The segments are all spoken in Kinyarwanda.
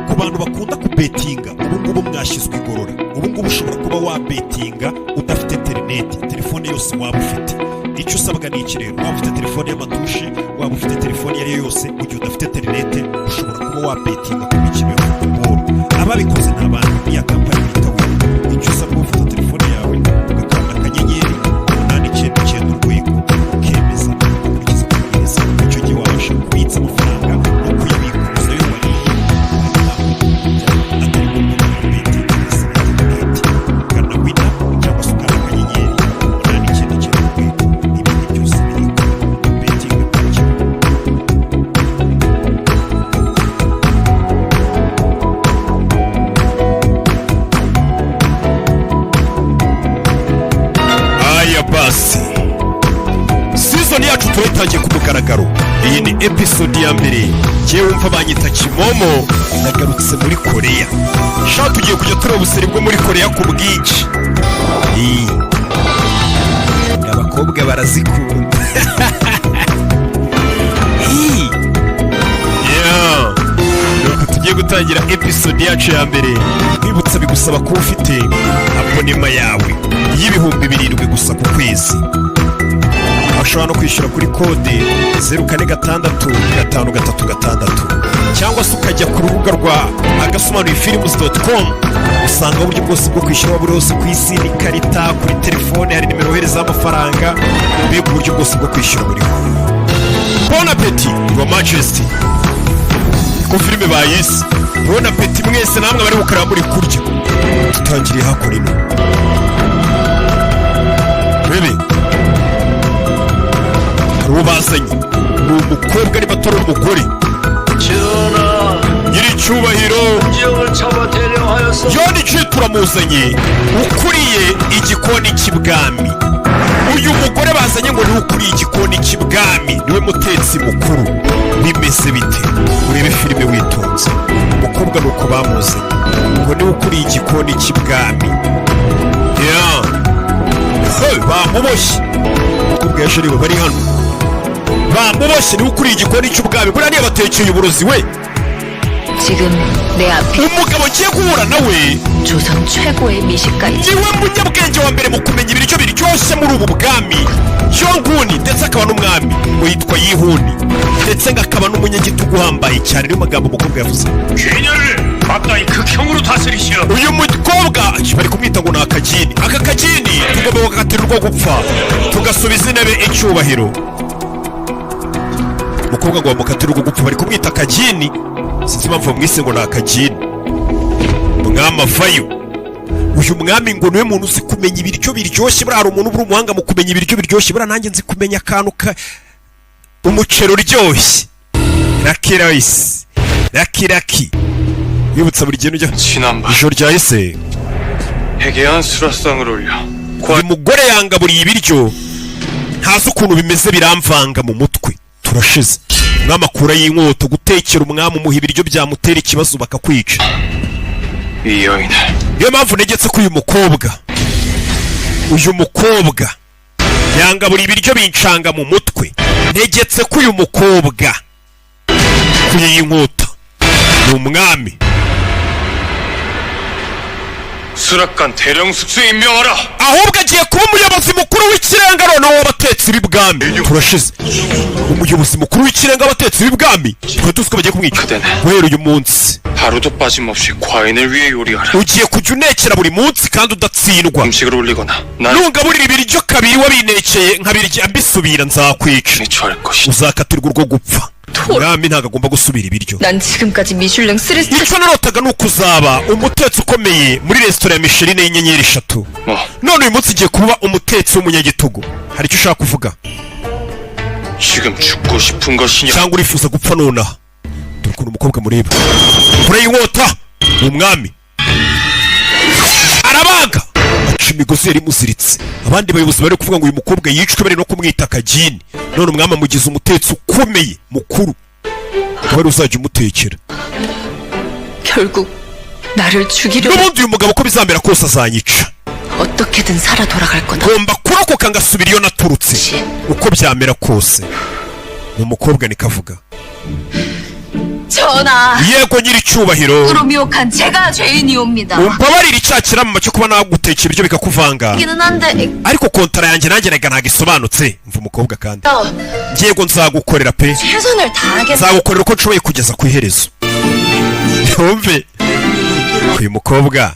ku bantu bakunda kubetinga ubu ngubu mwashyizwe igorora. Ubu ngubu ushobora kuba wabetinga udafite interineti, telefone yose waba ufite. Icyo usabwa ni iki rero? Waba ufite telefone y'amatushe, waba ufite telefone iyo ari yo yose, mu gihe udafite interineti ushobora kuba wabetinga ku mikino ya futuboro. Ababikoze ni abantu b'iya kampani bita Wina. Icyo usabwa ufite telefone yawe ugakanda akanyenyeri 899 urwego ukemeza ugakurikiza amabwiriza. Icyo gihe wabasha kubitsa amafaranga no kuyabikuza yo wariye atari ngombwa kubetinga ndetse na interineti. Ukanda Wina cyangwa se ukanda akanyenyeri 899 urwego. Ibindi byose biri kuri betinga ku kigo. Aya basi, season yacu turayitangiye ku mugaragaro. Iyi ni episode ya mbere. Njyewe wumva banyita Kimomo, nagarutse muri Korea. Sha tugiye kujya tureba ubuseri bwo muri Korea ku bwinshi. Abakobwa barazikunda. Nuko tugiye gutangira episode yacu ya mbere. Kwibutsa bigusaba kuba ufite abonema yawe y'ibihumbi 7 gusa ku kwezi. Ushobora no kwishyura kuri kode 04665336 cyangwa se ukajya ku rubuga rwa agasomanurifilms.com. usanga uburyo bwose bwo kwishyura buri hose ku isi, n'ikarita, kuri telefone, hari nimero wohereza amafaranga, mbega uburyo bwose bwo kwishyura buriho. Bon appétit, Your Majesty. Ko filime bayise Bon appétit mwese namwe bari bukaraba muri kurya. Tutangiriye hakora ino bebe uwo bazanye ni umukobwa ari batari umugore. nyiricyubahiro John G turamuzanye ukuriye igikoni cy'ibwami. Uyu mugore bazanye ngo ni ukuriye igikoni cy'ibwami, niwe mutetsi mukuru. Bimeze bite? Urebe filime witonze. Umukobwa ni uko bamuzanye ngo niwe ukuriye igikoni cy'ibwami. Bamuboshye. Umukobwa yaje reba bari hano. Bamuboshye niwe ukuriye igikoni cy'ubwami. Buriya niyo batekeye uburozi we. umugabo ugiye guhura nawe 조선 최고의 미식가이지. niwe munyabwenge wa mbere mu kumenya ibiryo biryoshye muri ubu bwami. Yonguni ndetse akaba n'umwami ngo yitwa Yihuni, ndetse akaba n'umunyagitugu uhambaye cyane. Niyo magambo umukobwa yavuze. uyu mukobwa bari kumwita ngo ni akagini. Aka kagini tugomba kugakatirwa gupfa tugasubiza intebe icyubahiro. umukobwa ngo bamukatirwa gupfa bari kumwita akagini. Sinzi impamvu bamwise ngo ni akagini. Mwami avayo. Uyu mwami ngo niwe muntu uzi kumenya ibiryo biryoshye. Buriya hari umuntu ubura umuhanga mu kumenya ibiryo biryoshye. Buriya nanjye nzi kumenya akantu umuceri uryoshye. Lucky rice, Lucky. Wibutsa buri gihe ujya ijoro ryahise. uyu mugore yangaburiye ibiryo ntazi ukuntu bimeze, biramvanga mu mutwe. Turashize. Umwami akura y'inkota gutekera umwami umuha ibiryo byamutera ikibazo bakakwica. niyo mpamvu negetse ko uyu mukobwa yangaburiye ibiryo bincanga mu mutwe. Negetse ko uyu mukobwa kuye y'inkota ni umwami. 수락관 대령 숙소 임명하라. ahubwo agiye kuba umuyobozi mukuru w'ikirenga noneho w'abatetsi b'ibwami. Turashize. umuyobozi mukuru w'ikirenga w'abatetsi b'ibwami. Twe tuzi ko bagiye kumwica. Guhera uyu munsi 하루도 빠짐없이 과인을 위해 요리하라. ugiye kujya unekera buri munsi kandi udatsindwa. 음식을 올리거나 난 nungaburira ibiryo kabiri wabinekeye nkabirya mbisubira nzakwica. 처할 것이다. uzakatirwa urwo gupfa. umwami ntabwo agomba gusubira ibiryo. 난 지금까지 미슐랭 3스타. icyo narotaga ni ukuzaba umutetsi ukomeye muri resitora ya Michelin y'inyenyeri 3. none uyu munsi ugiye kuba umutetsi w'umunyagitugu. hari icyo ushaka kuvuga 지금 죽고 싶은 것이냐? cyangwa urifuza gupfa nonaha? dore ukuntu umukobwa mureba. kure y'inkota ni umwami. arabaga aca imigozi yari imuziritse. abandi bayobozi bari kuvuga ngo uyu mukobwa yicwe bari no kumwita akagini. none umwami amugize umutetsi ukomeye mukuru, akaba ari uzajya umutekera. 결국 나를 죽이려. n'ubundi uyu mugabo ko bizambera kose azanyica. 어떻게든 살아 돌아갈 거다. ngomba kurokoka ngasubira iyo naturutse uko byamera kose. ni umukobwa nikavuga. 전하, yego nyiricyubahiro 으로 미혹한 제가 죄인이옵니다. umbabarira icyaha kiramama cyo kuba nagutekera ibyo bikakuvanga 이기는 한데 ariko kontara yanjye nanjye reka ntabwo isobanutse mva umukobwa kandi yego nzagukorera pe 최선을 다하겠습니다. nzagukorera uko nshoboye kugeza ku iherezo yumve uyu mukobwa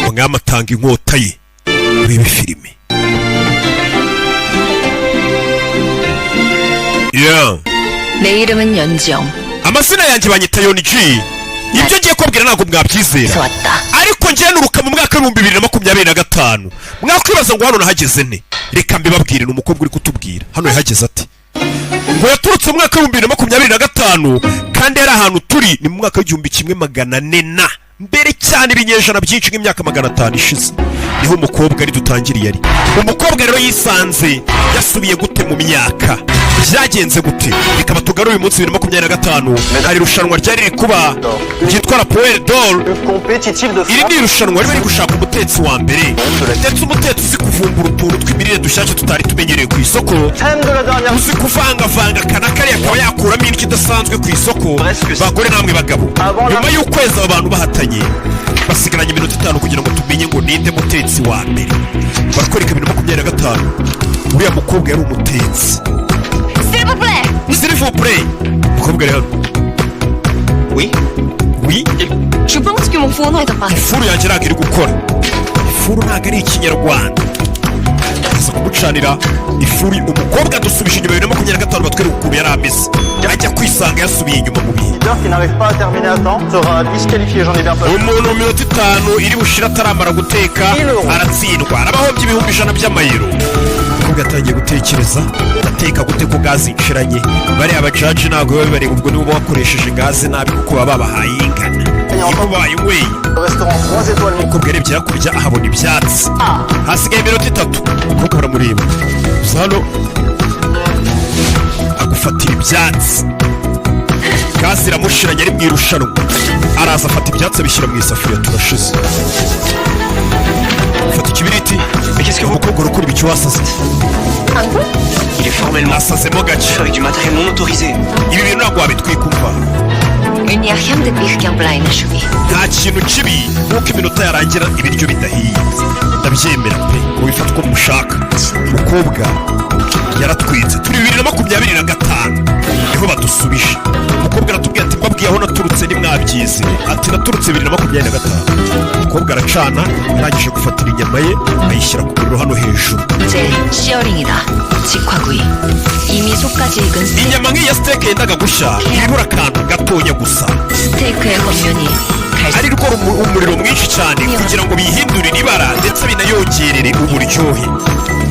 umwami atanga inkota ye muri ibi filime yeah. 내 이름은 연지영. amazina yanjye banyita yoniji ibyo ngiye kubabwira ntabwo mwabyizera 왔다. ariko njye nuruka mu mwaka w'ibihumbi 2025 mwakwibaza ngo hano nahageze nte reka mbibabwire ni umukobwa uri kutubwira hano yahageze ati ngo yaturutse mu mwaka w'ibihumbi 2025 kandi yari ahantu turi ni mu mwaka w'igihumbi kimwe magana ane na mbere cyane ibinyejana byinshi nk'imyaka 500 ishize niho umukobwa ari dutangiriye ari umukobwa rero yisanze yasubiye gute mu myaka byagenze gute reka batugarure uyu munsi 2025 hari irushanwa ryari riri kuba ryitwa la Power Doll iri ni irushanwa riba riri gushaka umutetsi wa mbere ndetse umutetsi uzi kuvumbura utuntu tw'imirire dushyashya tutari tumenyereye ku isoko uzi kuvangavanga kana kariya akaba yakuramo indyo idasanzwe ku isoko bagore namwe bagabo nyuma y'ukwezi abo bantu bahatanye basigaranye iminota 5 kugira ngo tumenye ngo ninde mutetsi wa mbere barakwereka 2025 uriya mukobwa yari umutetsi s'il vous plaît mukobwa rero Oui? oui Je pense que mon fourneau est appareil. ifuru yanjye ntabwo iri gukora ifuru ntabwo ari ikinyarwanda aza kumucanira ifuri umukobwa dusubije inyuma 2025 batwereka ukuntu yari ameze ajya kwisanga yasubiye inyuma mu bihe qui n'arrive pas à terminer à temps sera disqualifié, j'en ai bien peur. umuntu mu minota 5 iri bushira ataramara guteka aratsindwa arabahombye ibihumbi 100 by'amayero umukobwa yatangiye gutekereza ateka gute ko gazi inshiranye bariya abajaji ntabwo biba bibareba ubwo nibo bakoresheje gazi nabi kuko baba babahaye ingana imubaye weye Restaurant 3 étoiles. umukobwa yarebye hakurya ahabona ibyatsi hasigaye iminota 3 umukobwa baramureba gusa hano agufatira ibyatsi gazi iramushiranye ari mu irushanwa araza afata ibyatsi abishyira mu isafuriya turashize fata ikibiriti umukobwa urakora ibiki wasaze Il est formellement nasazemo gace avec du matériel non autorisé. ibi bintu ntabwo wabitwika umva Il n'y a rien de pire qu'un plat inachevé. nta kintu kibi nk'uko iminota yarangira ibiryo bidahiye ndabyemera pe ngo bifate uko mushaka umukobwa yaratwitse turi 2025 niho badusubije umukobwa aratubwira ati mbabwiye aho naturutse nimwabyize ati naturutse 2025 umukobwa aracana arangije gufatira inyama ye ayishyira ku muriro hano hejuru 이제 시어링이다. 직화구이. 이미 속까지 익은 inyama nk'iya steak yendaga gushya iribura akantu gatonya gusa 스테이크의 겉면이 ari rwo umuriro mwinshi cyane kugira ngo bihindurire ibara ndetse binayongerere uburyohe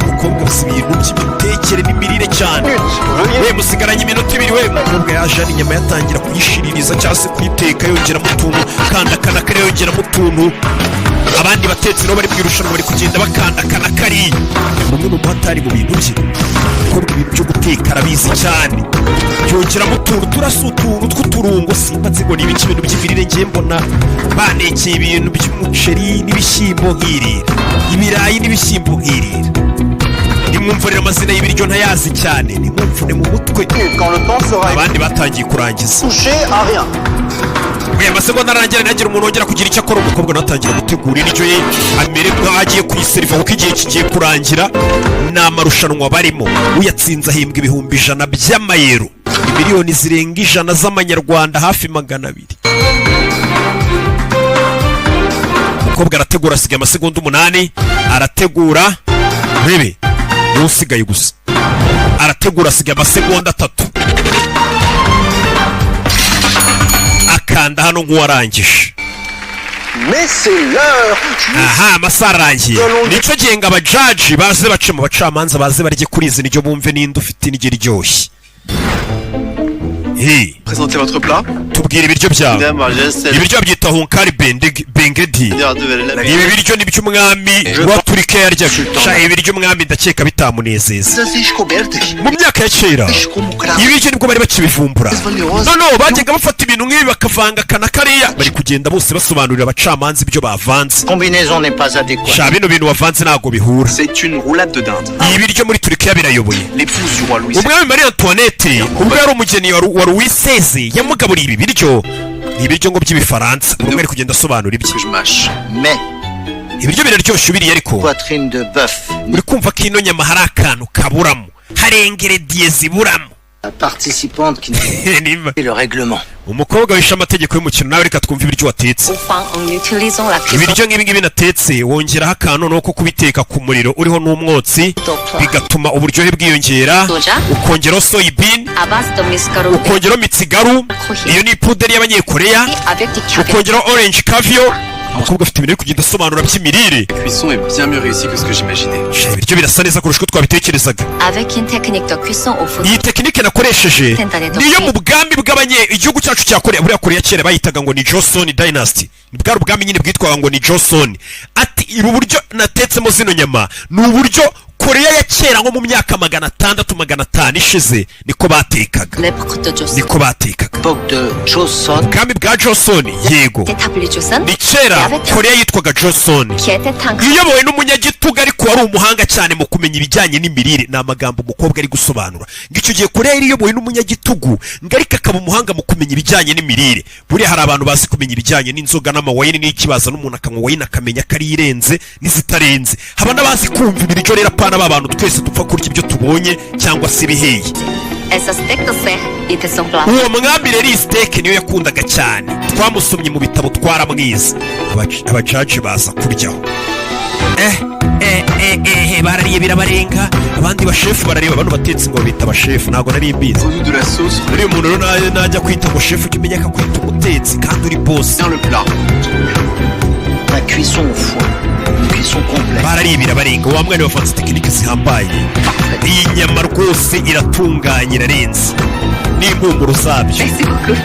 umukobwa afite ibintu by'imitekere n'imirire cyane we musigaranye iminota 2 we umukobwa yaje ari inyama yatangira kuyishiririza cyangwa se kuyiteka yongeramo utuntu kandakana kare yongeramo utuntu abandi batetsi nabo bari mu irushanwa bari kugenda bakandakana kari umwe mu batari mu bintu bye umukobwa ibintu byo guteka arabizi cyane yongeramo utuntu turasa utuntu tw'uturungo simba nzi ngo ni ibiki ibintu by'imirire ngiye mbona banekeye ibintu by'umuceri n'ibishyimbo nk'irira ibirayi n'ibishyimbo nk'irira nimwumvurira amazina y'ibiryo ntayazi cyane nimwumvune mu mutwe Quand le temps sera abandi batangiye kurangiza touché à rien. amasegonda arangira ntihagire umuntu wongera kugira icyo akora umukobwa natangira gutegura indyo ye amere nk'aho agiye kuyiseriva kuko igihe kigiye kurangira ni amarushanwa barimo uyatsinze ahembwa ibihumbi 100 by'amayero miliyoni zirenga 100 z'amanyarwanda hafi 200 umukobwa arategura asigaye amasegonda 8 arategura rebe niwe usigaye gusa arategura asigaye amasegonda 3 akanda hano nk'uwarangije Mais c'est l'heure. aha amasaha arangiye nicyo gihe ngo abajaji baze bace mu bacamanza baze barye kuri izi niryo bumve ninde ufite indyo iryoshye présenter votre plat? tubwira ibiryo byawe. Madame Majesté. Ibiryo byitwa hunkari bengedi. Ibi biryo ni by'umwami wa Turikiya yaryaga. Sha ibiryo umwami ndakeka bitamunezeza. Mu myaka ya kera ibiryo nibwo bari bakibivumbura. No bajyaga bafata ibintu nk'ibi bakavanga kana kariya bari kugenda bose basobanurira abacamanza ibyo bavanze. Combinaison n'est pas adéquate. Sha bino bintu wavanze ntago bihura. C'est une roulade de dinde. Ibiryo muri Turikiya birayoboye. L'épouse du roi Louis. Umwami Marie Antoinette ubwo yari umugeni wa Louis XVI yamugaburiye ibi biryo. Ni ibiryo ngo by'ibifaransa umwe ari kugenda asobanura ibye. Je mâche. Mais Ibiryo biraryoshye ubiriye ariko poitrine de bœuf. uri kumva ko ino nyama hari akantu kaburamo, hari ingredients ziburamo. La participante qui n'a le règlement. Umukobwa wishe amategeko y'umukino nawe reka twumve ibiryo watetse. Enfin, en utilisant la cuisson Ibiryo nk'ibi ngibi natetse wongeraho akantu nuko kubiteka ku muriro uriho n'umwotsi bigatuma uburyohe bwiyongera, ukongeraho soybean, à base de miscarotte ukongeraho mitsigaru, iyo ni puderi y'abanyekoreya, avec des caviar. ukongeraho orange caviar. Umukobwa afite ibintu kugenda asobanura by'imirire. La cuisson est bien mieux réussie que ce que j'imaginais. Ibiryo birasa neza kurusha uko twabitekerezaga. Avec une technique de cuisson au four. Iyi tekinike nakoresheje niyo mu bwami igihugu cyacu cya Korea, buriya Korea kera bayitaga ngo ni Joseon Dynasty. Bwari ubwami nyine bwitwaga ngo ni Joseon. Ati ubu buryo natetsemo zino nyama ni uburyo Korea ya kera nko mu myaka 600-500 ishize niko batekaga. L'époque de Joseon. Niko batekaga. L'époque de Joseon. Ubwami bwa Joseon yego. C'était appelé Joseon. Ni kera Korea yitwaga Joseon. Qui était un iyobowe n'umunyagitugu ariko wari umuhanga cyane mu kumenya ibijyanye n'imirire. Ni amagambo umukobwa ari gusobanura ngo icyo gihe Korea yari iyobowe n'umunyagitugu ngo ariko akaba umuhanga mu kumenya ibijyanye n'imirire. Buriya hari abantu bazi kumenya ibijyanye n'inzoga n'amawayini n'ikibaza n'umuntu akanywa wayini akamenya ko ari irenze n'izitarenze. Haba n'abazi kumva ibiryo rero apana b'abantu twese dupfa kurya ibyo tubonye cyangwa se ibiheye. Et ce steak de cerf était son plat. Uwo mwami rero iyi steak niyo yakundaga cyane. Twamusomye mu bitabo twaramwiza. Abajaji baza kuryaho. Barariye birabarenga. Abandi bashefu barareba bano batetsi ngo bita abashefu ntago nari mbizi. Au de la sauce. Uri umuntu rero najya kwita ngo shefu ujye umenya ko kwita umutetsi kandi uri boss. Dans le plat. La cuisson au four. Une cuisson complète. Barariye birabarenga. Wa mwana wavanze tekinike zihambaye. Iyi nyama rwose iratunganye irarenze. N'impumuro zabyo.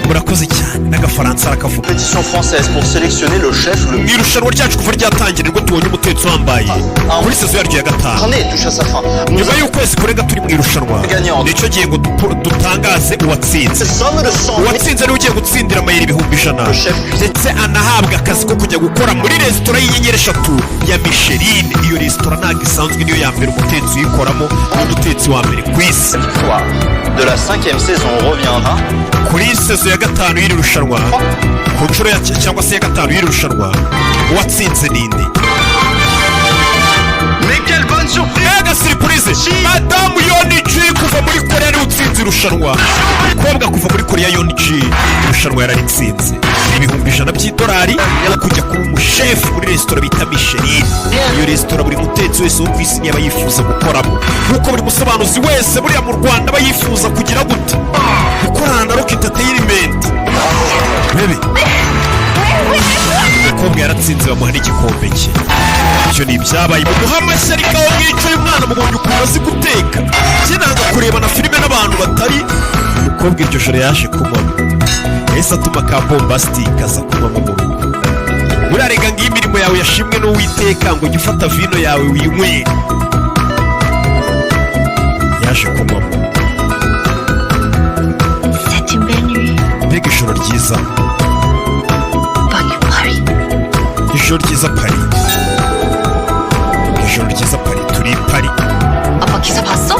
Murakoze cyane n'agafaransa arakavuga. Compétition française pour sélectionner le chef le mieux. Irushanwa ryacu kuva ryatangira nibwo tubonye umutetsi wambaye muri sezo yaryo ya gatanu. Attendez, touche à sa fin. Nyuma y'ukwezi kurenga turi mu irushanwa nicyo gihe ngo dutangaze uwatsinze. Uwatsinze niwe ugiye gutsindira amayeri 100,000 ndetse anahabwa akazi ko kujya gukora muri resitora y'inyenyeri 3 ya Michelin. Iyo resitora ntabwo isanzwe niyo ya mbere umutetsi uyikoramo n'umutetsi wa mbere ku isi. De la 5e saison reviendra. Kuri sezo ya gatanu y'iri rushanwa ku nshuro cyangwa se ya gatanu y'iri rushanwa uwatsinze ninde? Mais quelle bonne surprise! Mega surprise! Madamu Yeon-ji kuva muri Korea ni utsinze irushanwa. Umukobwa kuva muri Korea Yeon-ji irushanwa yararitsinze. $100,000 by'idolari yo kujya kuba umushefu muri resitora bita Michelin. Iyo resitora buri mutetsi wese wo ku isi niba yifuza gukoramo. Nkuko buri musobanuzi wese buriya mu Rwanda aba yifuza kugira gute? Gukorana na Rock Entertainment. Bebe. Umukobwa yaratsinze bamuha n'igikombe cye. Icyo ni ibyabaye mu guha amashyi ariko aho mwicaye umwana mubonye ukuntu azi guteka. Kinanga kureba na filime n'abantu batari. Umukobwa iryo joro yaje kumamo. Yahise atuma ka bombastic aza kumamo mu rugo. Urarega ngo imirimo yawe yashimwe n'Uwiteka ngo jya ufata vino yawe winywere. Yaje kumamo. C'est une belle nuit. Mbega ijoro ryiza. Bonne Paris. Ijoro ryiza Paris. Ijoro ryiza Paris. Turi Paris. 아빠 기사 봤어?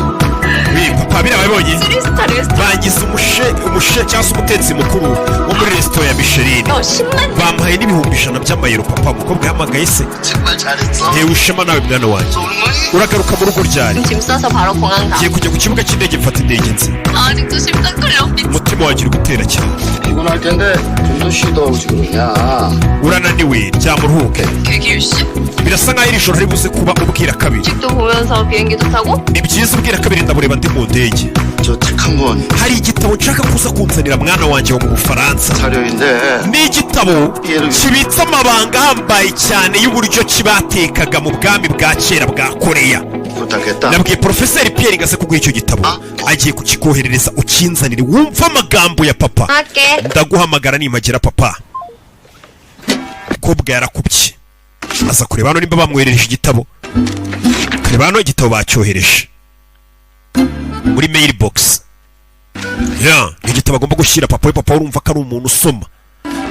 Oui, papa birababonye. 스타일리스트. Bagize umushe cyangwa se umutetsi mukuru wo muri resitora ya Michelin. 10만. Bampaye $100,000 by'amayero papa. Umukobwa yahamagaye se. 정말 잘했어. Ntewe ushema nawe mwana wanjye. Uragaruka mu rugo ryari? 짐 싸서 바로 공항 가. Ngiye kujya ku kibuga cy'indege mfata indege nzi. 아직도 심장 끌려. Umutima wanjye uri gutera cyane. 피곤할 텐데 좀 더 쉬다 오지 그러냐. Urananiwe ryama uruhuke. 개기유 씨. Birasa nkaho iri joro ribuze kuba ubwira kabiri. 직도 보면서 비행기도 타고? Ni byiza ubwira kabiri ndabureba ndi mu ndege. 저 책 한 권 Hari igitabo nshaka kuza kunzanira mwana wanjye wo mu Bufaransa. 자료인데 Ni igitabo kibitse amabanga ahambaye cyane y'uburyo kibatekaga mu bwami bwa kera bwa Korea. 부탁했다. nabwiye porofeseri Pierre ngase kuguha icyo gitabo agiye kukikoherereza ukinzanire wumva amagambo ya papa 할게. ndaguhamagara nimpagera papa umukobwa yarakubye aza kureba hano nimba bamwoherereje igitabo kureba hano igitabo bacyohereje muri mailbox ni igitabo agomba gushyira papa we. Papa urumva ko ari umuntu usoma,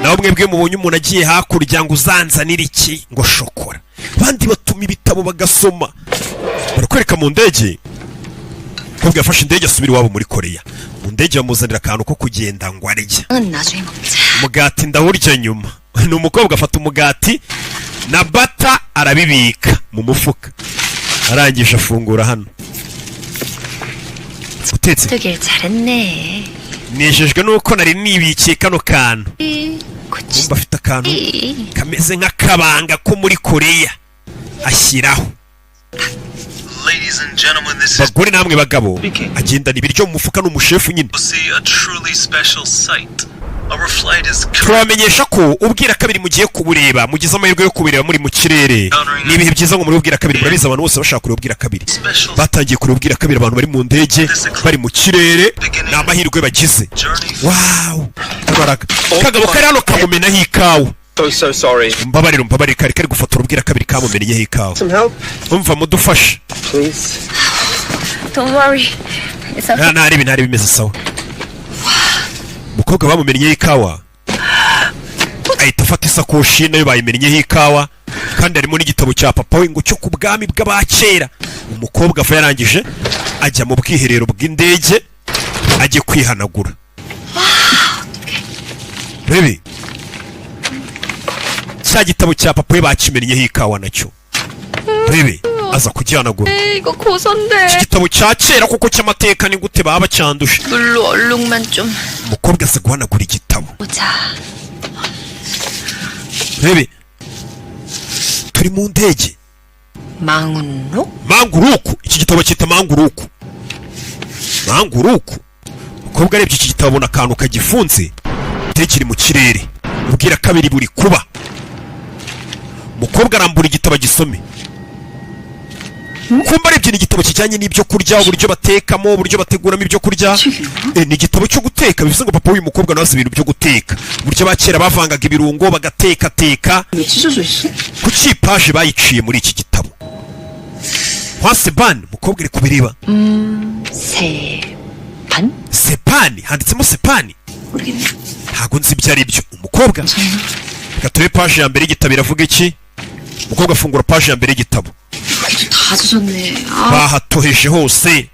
nawe mwebwe mubonye umuntu agiye hakurya ngo uzanzanire iki ngo shokora, abandi batuma ibitabo bagasoma. Barakwereka mu ndege, umukobwa yafashe indege asubira iwabo muri Koreya. Mu ndege bamuzanira akantu ko kugenda ngo arya 나중에 먹자. umugati, ndawurya nyuma. Ni umukobwa afata umugati na bata arabibika mu mufuka, arangije afungura hano. Utetse 되길 잘했네. nejejwe nuko nari nibikiye kano kantu. 그치. Umva afite akantu kameze nk'akabanga ko muri Koreya ashyiraho. Ladies and gentlemen, this is Bagore namwe bagabo, Speaking. agendana ibiryo mu mufuka n'umushefu nyine. see a truly special sight. Our flight is Turabamenyesha ko ubwira kabiri mugiye kubureba, mugize amahirwe yo kubureba muri mu kirere. Ni ibihe byiza ngo muri ubwira kabiri, murabizi abantu bose bashaka kureba ubwira kabiri. special Batangiye kureba ubwira kabiri abantu bari mu ndege, bari mu kirere, ni amahirwe bagize. journey. Wow! Kabaraga. Kagabo kari hano kamumenaho ikawa. So sorry. Mbabarire kari gufotora ubwira kabiri kamumenyeho ikawa. Some help, Umva mudufashe. please. Don't worry. It's okay. Ntari bimeze sawa. Umukobwa bamumenyeho ikawa ahita afata isakoshi nayo bayimenyeho ikawa, kandi harimo n'igitabo cya papa we ngo cyo ku bwami bw'abakera. Umukobwa ava yarangije ajya mu bwiherero bw'indege ajye kwihanagura. Rebe cya gitabo cya papa we bakimenyeho ikawa nacyo. Rebe aza kugihanagura. 이거 고선데. Iki gitabo cya kera kuko cy'amateka ni gute baba bacyanduje. 물로 얼룩만 좀 Umukobwa aza guhanagura igitabo. 보자. Rebe turi mu ndege. 망운로? Manguruku, iki gitabo cyita Manguruku. Manguruku. Umukobwa arebye iki gitabo abona akantu kagifunze, tekiri mu kirere. Ubwira kabiri buri kuba. Umukobwa arambura igitabo agisome. Kumba arebye ni igitabo kijyanye n'ibyo kurya, uburyo batekamo, uburyo bateguramo ibyo kurya. Ni igitabo cyo guteka, bivuze ngo papa w'uyu mukobwa nawe azi ibintu byo guteka. Uburyo bakera bavangaga ibirungo bagateka. 왜 찢어져 있어? Kuki paje bayiciye muri iki gitabo? Sepan, umukobwa iri kubireba. 세판? Sepani, handitsemo Sepani. 모르겠네. Ntago nzi ibyo ari byo. Umukobwa reka turebe paje ya mbere y'igitabo iravuga iki. Umukobwa afungura paje ya mbere y'igitabo. 여기도 다 젖었네. 아, Bahatoheje hose.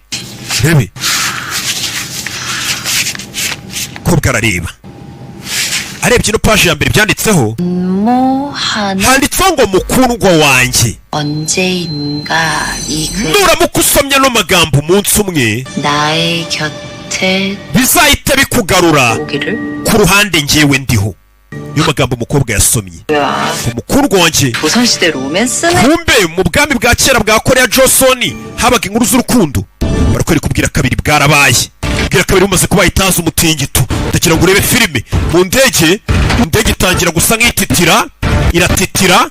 Rebe. Umukobwa arareba. Arebye ino paje ya mbere byanditseho. 뭐 하나 Handitseho ngo mukundwa wanjye. 언제인가 이 글 Nuramuka usomye ano magambo umunsi umwe, 나의 곁에 bizahita bikugarura 오기를. ku ruhande njyewe ndiho. Niyo magambo umukobwa yasomye. 뭐야? Umukundwa wanjye. 조선시대 로맨스네. Kumbe mu bwami bwa kera bwa Korea Johnson habaga inkuru z'urukundo. Barakwereka ubwira kabiri bwarabaye. Ubwira kabiri bumaze kuba itazi umutingito. Ndagira ngo urebe filime mu ndege. Indege itangira gusa nk'ititira, iratitira,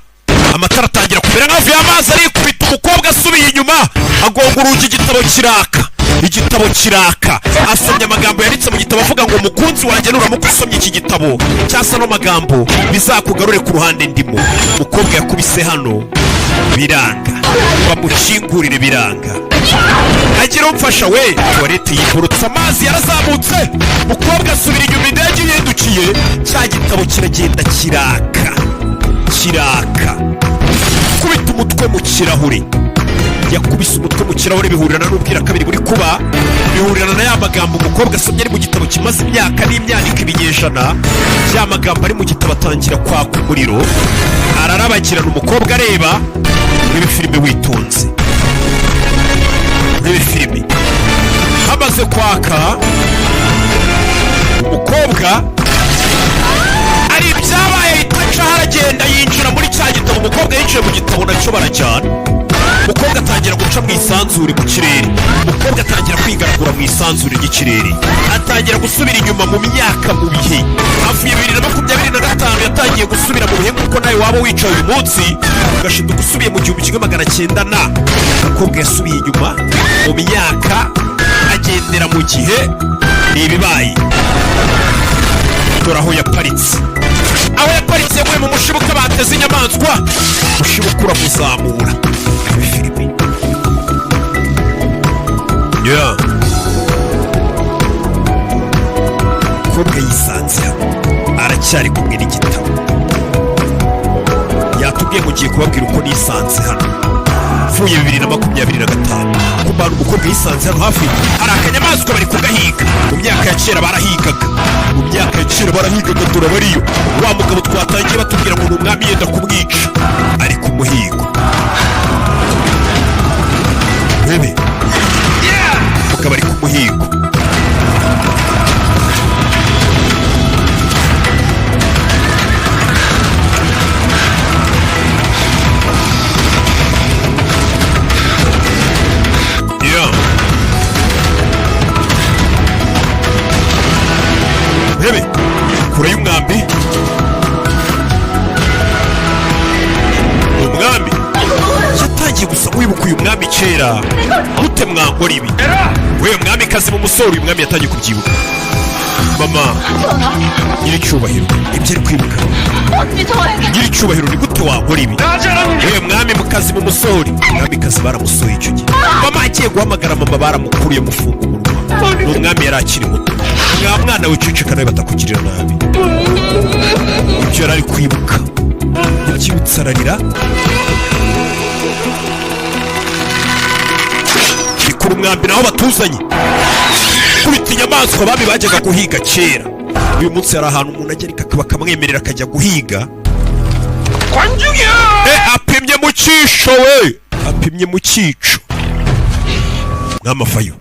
amatara atangira kumera nk'avuye amazi arikubita. Umukobwa asubiye inyuma agonga urugi, igitabo kiraka. Asomye amagambo yanditse mu gitabo avuga ngo umukunzi wanjye nuramuka usomye iki gitabo cyasa no magambo bizakugarure ku ruhande ndimo. Umukobwa yakubise hano biranga, bamukingurire biranga. Agira umfasha we, toilette yikurutse, amazi yarazamutse. Umukobwa asubira inyuma, indege yihindukiye, cya gitabo kiragenda kiraka. Kubita umutwe mu kirahure. Yakubise umutwe mu kirahure, bihurirana n'ubwira kabiri buri kuba, bihurirana na ya magambo umukobwa asomye ari mu gitabo kimaze imyaka n'imyaniko ibinyejana. Ya magambo ari mu gitabo atangira kwaka umuriro, ararabagirana. Umukobwa areba. Urebe filime witonze, urebe filime. Hamaze kwaka, umukobwa ari ibyabaye itaca haragenda yinjira muri cya gitabo. Umukobwa yinjiye mu gitabo nacyo barajyana. umukobwa atangira guca mu isanzure mu kirere, umukobwa atangira kwigaragura mu isanzure ry'ikirere, atangira gusubira inyuma mu myaka, mu bihe. Havuye 2025 yatangiye gusubira mu bihe nk'uko nawe waba wicaye uyu munsi ugashinduka usubiye mu 1900 na umukobwa yasubiye inyuma mu myaka, agendera mu gihe. Ni ibibaye dore aho yaparitse, aho yaparitse yaguye mu mushibuka bateze inyamaswa, mushibuka uramuzamura. Yeah. Umukobwa yisanze hano aracyari kumwe n'igitabo, yatubwiye mugiye kubabwira uko nisanze hano mvuye 2025. kumbana umukobwa yisanze hano hafi hari akanyamaswa bari kugahiga. Mu myaka ya kera barahigaga, mu myaka ya kera barahigaga, turabariyo wa mugabo twatangiye batubwira ngo ni umwami yenda kumwica, ari ku muhigo. Bebe umugabo ari ku muhigo. Bebe kure y'umwambi, umwami yatangiye gusa nk'uwibuka uyu mwami kera. Gute mwangora ibi? Wewe mwami kazi mu musore, uyu mwami yatangiye kubyibuka. Mama nyiricyubahiro, ibyo ari kwibuka. Nyiricyubahiro, ni gute wangora ibi? Wewe mwami mukazi mu musore, mwami kazi baramusoye icyo gihe. Mama agiye guhamagara mama, baramukuriye mufunga umunwa. Umwami yari akiri muto. Mwa mwana wiceceka nawe batakugirira nabi. Ibyo yari ari kwibuka, ibyibutsa ararira. Bikura umwambi naho batuzanye kubita inyamaswa babi bajyaga guhiga kera. Uyu munsi hari ahantu umuntu agera bakamwemerera akajya guhiga. Apimye mu cyisho we, apimye mu cyico nk'amafayo.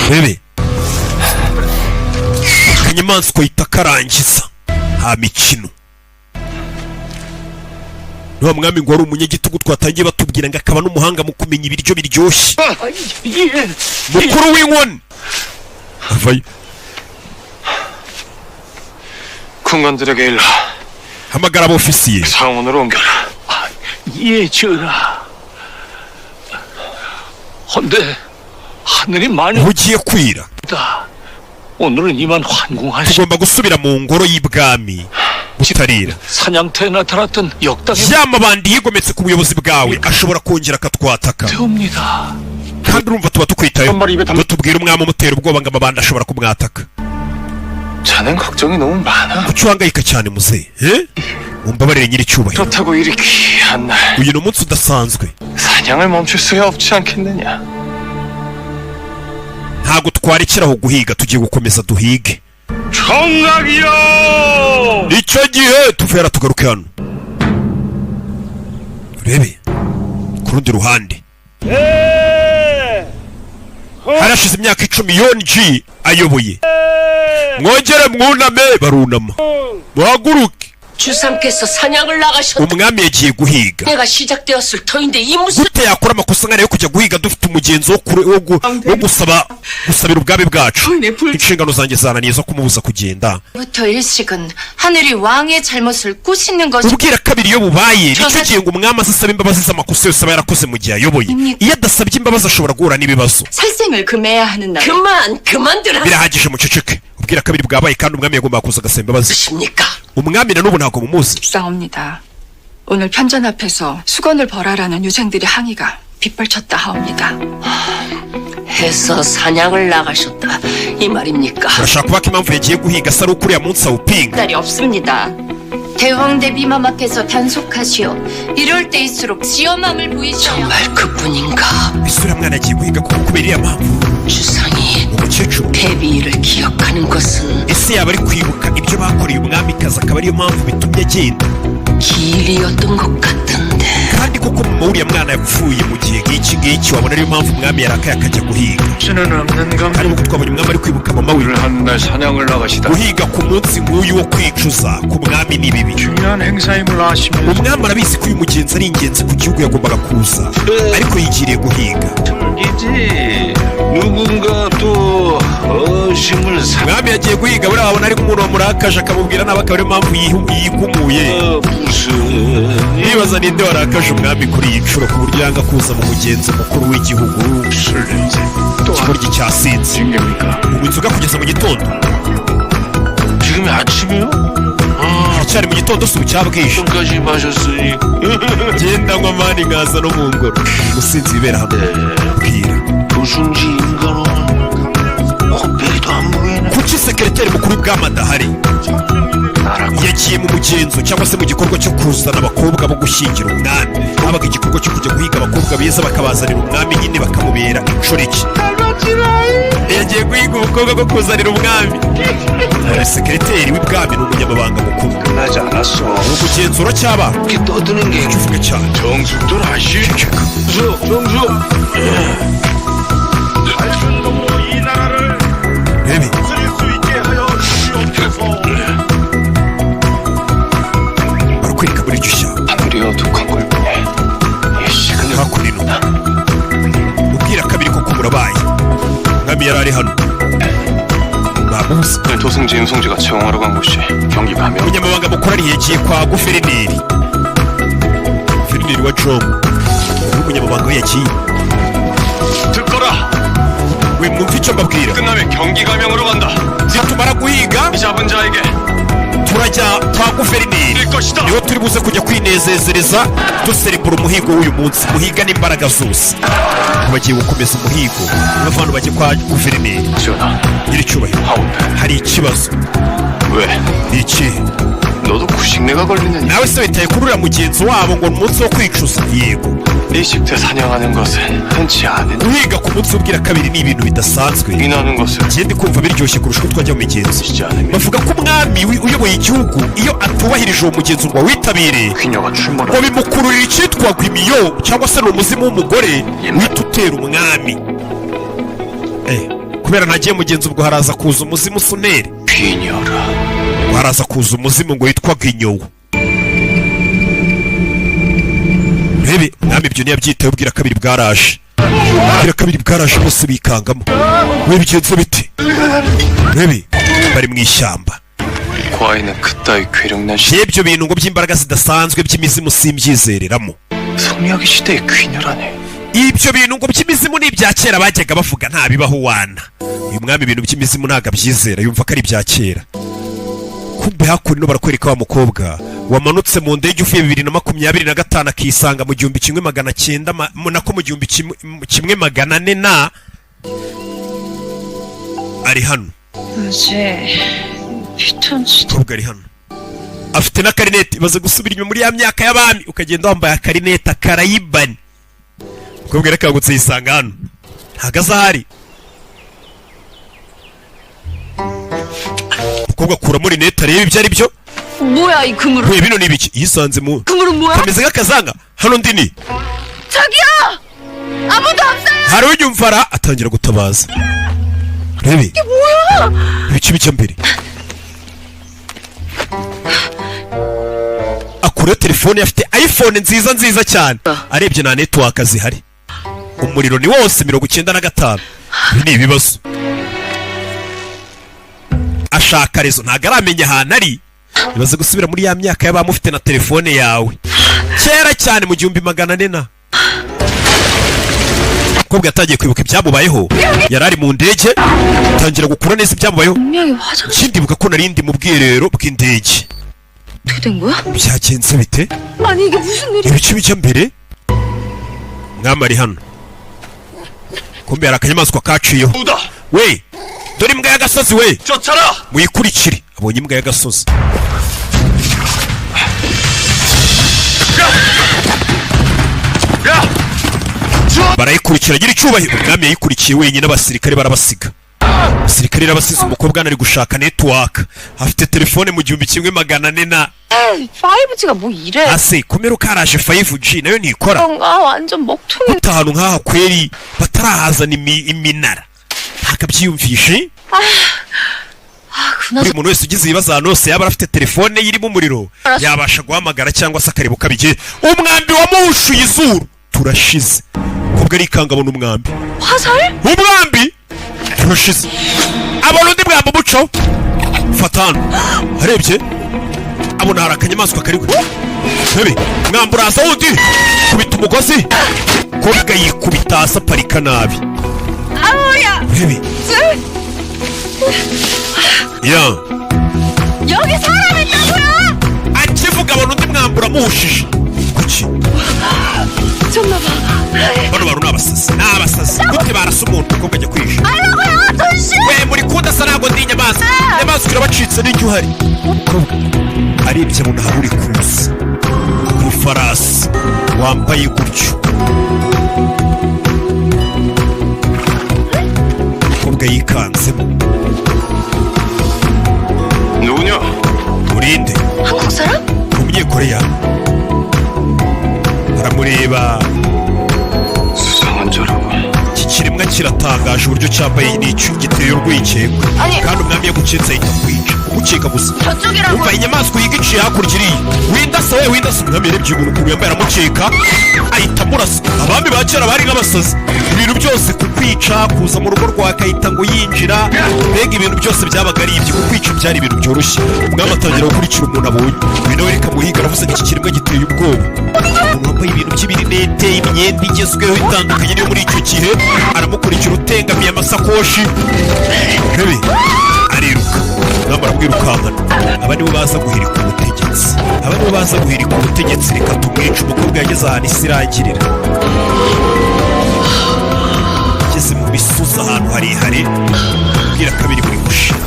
Bebe akanyamaswa yita karangiza nta mikino. Niwa mwami ngo wari umunyagitugu twatangiye batubwira ngo akaba n'umuhanga mu kumenya ibiryo biryoshye, mukuru w'inkoni. avayo 군관들에게 일러 hamagara abofisiye. 상원으로 옮겨라. 예, 전하. 헌데 하늘이 많이 bugiye kwira, 옵니다. 오늘은 이만 환궁하시. tugomba gusubira mu ngoro y'ibwami butarira. 사냥터에 나타났던 역당의 yamabandi yigometse ku buyobozi bwawe ashobora kongera akatwataka, 대옵니다. kandi urumva tuba tukwitayeho ngo tubwire umwami umutera ubwoba ngo amabandi ashobora kumwataka. 자넨 걱정이 너무 많아. kuki uhangayika cyane muzehe? mumbabarire nyiricyubahiro, 그렇다고 이리 귀한 날 uyu ni umunsi udasanzwe, 사냥을 멈출 수야 없지 않겠느냐. ntago twarekeraho guhiga, tugiye gukomeza duhige. 정각이요. icyo gihe tuvera tugaruke hano urebe ku rundi ruhande. harashize imyaka 10 Yonji ayoboye. mwongere mwuname, barunama. muhaguruke. 주상께서 사냥을 나가셨다. umwami yagiye guhiga. 내가 시작되었을 터인데 이 무슨 gute yakora amakosa nk'ayo kujya guhiga dufite umugenzo wo gusabira ubwabe bwacu? inshingano zanjye zananiye zo kumubuza kugenda. 부터 일식은 하늘이 왕의 잘못을 꾸짖는 것이. ubwira kabiri iyo bubaye nicyo gihe ngo umwami azasaba imbabazi z'amakosa yose aba yarakoze mu gihe ayoboye. iyo adasabye imbabazi ashobora guhura n'ibibazo. 살생을 금해야 하는 날. 그만들 birahagije muceceke. ubwira kabiri bwabaye kandi umwami yagomba kuza agasaba imbabazi. 하십니까? umwami na n'ubu ntabwo mumuzi. 싸웁니다. 오늘 편전 앞에서 수건을 벌하라는 유생들의 항의가 빗발쳤다 하옵니다. 해서 사냥을 나가셨다 이 말입니까? urashaka kuba ko impamvu yagiye guhiga asa ari ukuriya munsi awupinga? 딸이 없습니다. 대왕 대비마마께서 단속하시오. 이럴 때일수록 지엄함을 보이셔야. 정말 그뿐인가? isura mwana yagiye guhiga kuko kubera iriya mpamvu. 주상이 umukecuru 대비를 기억하는 것은 ese yaba ari kwibuka ibyo bakoreye umwamikazi akaba ariyo mpamvu bitumye agenda? 기일이었던 것 같은데. kandi koko ko mama uriya mwana yapfuye mu gihe nk'iki ngiki wabona ariyo mpamvu umwami yarakaye akajya guhiga 수는 없는 겁니다. ariko twabonye umwami ari kwibuka mama we 한날 사냥을 나가시다. guhiga ku munsi nk'uyu wo kwicuza ku mwami ni bibi 중요한 행사임을 아시면서 umwami arabizi ko uyu mugenzi ari ingenzi ku gihugu yagombaga kuza ariko yigiriye guhiga 이지 누군가 또 어심을 umwami yagiye guhiga buriya wabona ari nk'umuntu wamurakaje akamubwira nabi akaba ariyo mpamvu yigumuye 무슨 nibaza ninde warakaje umwami kuri iyi nshuro ku buryo yanga kuza mu mugenzi mukuru w'igihugu 술 냄새 또 ikigoryi cyasinze 아침입니까? ubu inzoga kugeza mu gitondo 지금이 아침이요? haracyari mu gitondo si ubucyabwije 까지 마셨으니 genda nywa mani nkaza no mu ngoro gusinzi ibera hamwe bwira 무슨지 인간은 코빼기도 안 보이네. kuki sekereteri mukuru bw'ama adahari yagiye mu mugenzo cyangwa se mu gikorwa cyo kuzana abakobwa bo gushyingira umwami habaga igikorwa cyo kujya guhiga abakobwa beza bakabazanira umwami nyine bakamubera inshoreke yagiye guhiga umukobwa bwo kuzanira umwami sekereteri w'ibwami ni umunyamabanga mukuru 끝나지 않았어. umugenzuro cyaba 이렇게 떠드는 게 kivuga cyane 정숙들 아시? 정숙. rebe barakwereka muri iryo shyamba 하늘이 어둑한 걸 보니 이 시간을 hakuno ino ubwira kabiri koko murabaye umwami yari ari hano bamuzi 도승지 임송지가 채용하러 간 곳이 경기 밤이야. umunyamabanga mukuru ari yagiye kwa guverineri guverineri wa jomu ubu umunyamabanga we yagiye 듣거라. we mwumva icyo mbabwira 끝나면 경기 감형으로 간다. nitumara guhiga 이 잡은 자에게 turajya kwa guverineri 일 것이다. niho turi buze kujya kwinezezereza duserebura umuhigo w'uyu munsi muhiga n'imbaraga zose bagiye gukomeza umuhigo n'abantu bajya kwa guverineri 지원아, nyiricyubahiro 하온다. hari ikibazo 왜? iki 너도 구식내가 걸리는 nawe se witaye kuri uriya mugenzi wabo ngo ni umunsi wo kwicuza yego 일식때 사냥하는 것은 흔치 않은 guhiga ku munsi w'ubwira kabiri ni ibintu bidasanzwe 인하는 것은 ngende kumva biryoshye kurusha uko twajya mu migenzo 지지 않으면 bavuga ko umwami uyoboye igihugu iyo atubahirije uwo mugenzo ngo awitabire 귀녀가 ngo 출몰하는 bimukururira icyitwa gwimiyo cyangwa se ni umuzimu w'umugore uhita utera umwami kubera ntagiye mugenzi ubwo haraza kuza umuzimu suneri 귀녀라. ngo haraza kuza umuzimu ngo witwa gwinyowo rebe umwami ibyo ntiyabyitaye ubwira kabiri bwaraje ubwira kabiri bwaraje bose bikangamo we bigenze bite rebe bari mu ishyamba 과인은 그따위 괴력난 시 ibyo bintu ngo by'imbaraga zidasanzwe by'imizimu simbyizereramo 성리하기 시대의 귀녀라네. ibyo bintu ngo by'imizimu ni ibya kera bajyaga bavuga nta bibaho wana uyu mwami ibintu by'imizimu ntabwo abyizera yumva ko ari ibya kera kumbe hakuno barakwereka wa mukobwa wamanutse mu ndege uvuye 2025 akisanga mu 1900 nako mu 1400 na ari hano mukobwa ari hano afite na karinete baze gusubira inyuma muri ya myaka y'abami ukagenda wambaye akarinete karayibani mukobwa yarakangutse yisanga hano ntagaze ahari umukobwa akuramo rinete areba ibyo ari byo 뭐야 이 그물은? we bino ni ibiki yisanze mu 그물은 뭐야? kameze nk'akazanga hano ndi ni 저기요! 아무도 없어요! hari unyumvara atangira gutabaza rebe 이게 뭐야? ibiki bijya mbere akura telefone afite iPhone nziza cyane arebye nta network zihari umuriro ni wose 95 ibi ni ibibazo ashaka rezo ntago aramenya ahantu ari ibaze gusubira muri ya myaka y'abamufite na telefone yawe kera cyane mu 1400 umukobwa yatangiye kwibuka ibyamubayeho yari ari mu ndege atangira gukura neza ibyamubayeho 분명히 화장 kindibuka ko narindi mu bwiherero bw'indege 어떻게 된 거야? byagenze bite 아니 이게 무슨 일이야? ibice bijya mbere mwami ari hano kumbe hari akanyamaswa kaciyeho 우다! we dore imbwa y'agasozi we 쫓아라! muyikurikire abonye imbwa y'agasozi barayikurikira agira icyubahiro umwami yayikurikiye wenyine abasirikare barabasiga sirikare irabasize umukobwa nari gushaka network afite telefone mu 1400 na 5G가 뭐 이래? ase kumero karaje 5G nayo ntikora 뭔가 완전 먹통이. gutanu nkaha kweri batarahazana iminara ntakabyiyumvishe buri muntu wese ugize ibibazo ahantu hose yaba afite telefone irimo umuriro yabasha guhamagara cyangwa se akareba uko abigiye. umwambi wamuhushuye izuru turashize kubwo ari ikangabona umwambi umwambi turashize abona undi mwambi umuco fatana arebye abona hari akanyamaswa kari hebe mwambi uraza wundi kubita umugozi kubwa yikubita hasi aparika nabi hebe 야 여기 사람 있다고요? akivuga abona undi mwambi uramuhushije kuki 미쳤나봐. bano baru n'abasazi gute barasa umuntu umukobwa ajya kwisha 아이고야 전씨. we muri kudasa ntabwo ndi inyamaswa irabacitse n'icyo uhari umukobwa arebye abona hari uri kuza ku ifarasi wambaye gutyo umukobwa yikanzemo 누구냐? urinde 한국 사람? umunyekoreya aramureba 수상한 저라고. iki kiremwa kiratangaje uburyo cyambaye n'icyo giteye urwikekwe kandi umwami yagucitse ahita kwica umucika gusa 저쪽이라고. umva inyamaswa yigiciye hakurya iriya windase umwami yarebye umuntu ukuntu yambaye aramucika ahita amurasa abami ba kera bari nk'abasazi ibintu byose kukwica kuza mu rugo rwawe akahita ngo yinjira mbega ibintu byose byabaga ari ibyo kukwica byari ibintu byoroshye umwami atangira gukurikira umuntu abonye uyu nawe reka muhiga aravuze ngo iki kiremwa giteye ubwoba umuntu wambaye ibintu by'ibirinete imyenda igezweho itandukanye niyo muri icyo gihe aramukurikira utengamiye amasakoshi hebe ariruka umwami aramwirukankana aba nibo baza guhirika ubutegetsi reka tumwica umukobwa yageze ahantu isi irangirira ageze mu misozi ahantu harehare ubwira kabiri buri gushira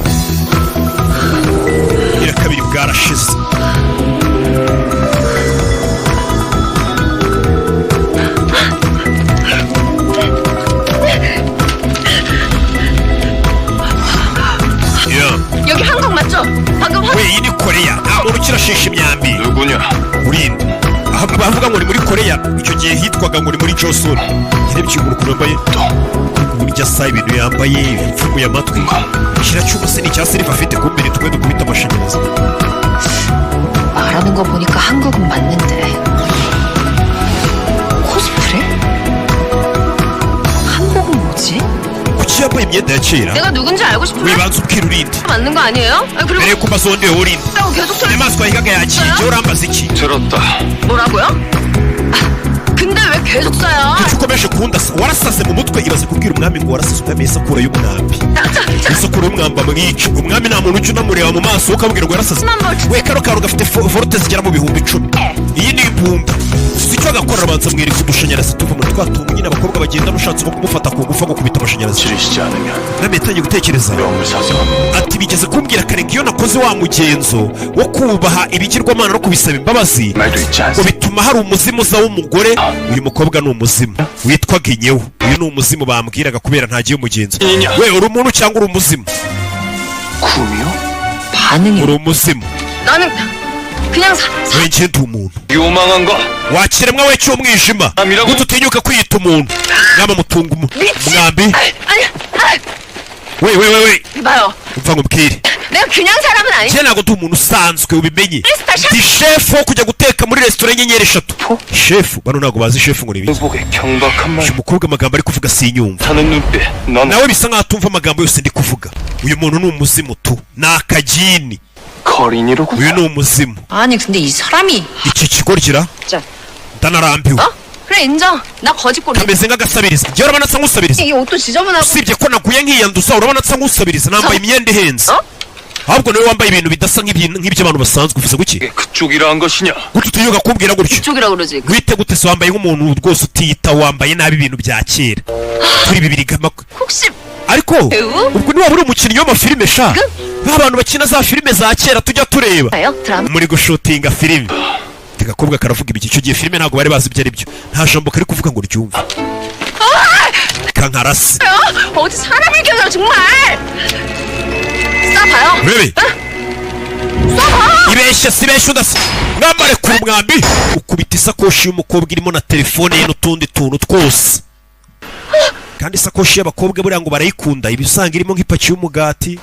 ubwira kabiri bwarashize 여기 한국 맞죠? 방금 we iyi ni koreya nta muntu ukirashisha imyambi 누구냐? urinde bavuga ngo uri muri koreya icyo gihe hitwaga ngo uri muri joson yarebye umuntu ukuntu yambaye uburyo asa ibintu yambaye ipfumuye amatwi kiracyuma se ni icya siliva afite kumbere tumwe dukubita amashanyarazi 말하는 거 보니까 한국은 맞는데 코스프레? 한복은 뭐지? kuki yambaye imyenda ya kera 내가 누군지 알고 싶으면 wibanza ubwira urinde 맞는 거 아니에요? 그리고 mbere yuko mbaza undi urinde 라고 계속 들 inyamaswa yigaga yakingiye urambaza iki 들었다. 뭐라고요? 근데 왜 계속 써요? kuki ukomeje kundasa warasase mu mutwe ibaze kubwira umwami ngo warasase umwami isakura y'umwambi isakura y'umwambi amwica umwami nta muntu ujya unamureba mu maso ukabwira ngo yarasase we karo kantu gafite forute zigera mu bihumbi 10 iyi ni imbunda uzi icyo agakora abanza amwereka udushanyarazi tuva muri twa tuntu nyine abakobwa bagenda mushatse nko kumufata ku ngufu gukubita amashanyarazi 지르시지 않으면 mwami yatangiye gutekereza 명을 사정합니다. ati bigeze kumbwira kare ngo iyo nakoze wa mugenzo wo kubaha ibigirwamana no kubisaba imbabazi 말도 있지 ngo 않습니다. bituma hari umuzimu uza w'umugore uyu mukobwa ni umuzimu witwa Genyewu uyu ni umuzimu bambwiraga kubera ntagiye umugenzo we uri umuntu cyangwa uri umuzimu 꿈이요? 반응이 uri umuzimu 나는 그냥 we njye ndi umuntu 요망한 거. wakiremwa we cy'umwijima Amirago. ututinyuka kwiyita umuntu mwaba mutunga umwambi 아니 we 봐요 umva nkubwire 내가 그냥 사람은 아니 njye ntabwo ndi umuntu usanzwe ubimenye Mr. Chef. ndi shefu wo kujya guteka muri resitora y'inyenyeri 3 shefu bano ntabwo bazi shefu ngo ni ibiki 행복의 경박한 말. uyu mukobwa amagambo ari kuvuga sinyumva 사는 눈빛. 넌 nawe bisa nkaho atumva amagambo yose ndi kuvuga uyu muntu ni umuzimu tu ni akagini 거린이로군. uyu ni umuzimu 아니 근데 이 사람이 iki kigorgira 진짜. ndanarambiwe 어? 그래 인정 나 거짓골이 kameze nk'agasabiriza njye urabona nsa nk'usabiriza 이게 옷도 지저분하고 usibye ko naguye nkiyanduza urabona nsa nk'usabiriza nambaye imyenda ihenze ahubwo nawe wambaye ibintu bidasa nk'iby'abantu basanzwe uvuze guki 이게 그쪽이라 한 것이냐? gutyo utinyuka kumbwira gutyo 이쪽이라 그러지 wite gute se wambaye nk'umuntu rwose utiyita wambaye nabi ibintu bya kera turi bibiri gama 혹시 ariko 배우? ubwo niba uri umukinnyi w'amafilime sha nk'abantu bakina za filime za kera tujya tureba 봐요 드라마 muri gushutinga filime agakobwa karavuga ibiki icyo gihe filime ntabwo bari bazi ibyo ari byo nta jambo kari kuvuga ngo ryumve kankarasi 어디 사람을 겨누라 정말. 쏴봐요. 베비 ibeshya sibeshya udasa mwambare ku mwambi ukubita isakoshi y'umukobwa irimo na telefone ye n'utundi tuntu twose kandi isakoshi y'abakobwa buriya ngo barayikunda iba usanga irimo nk'ipaki y'umugati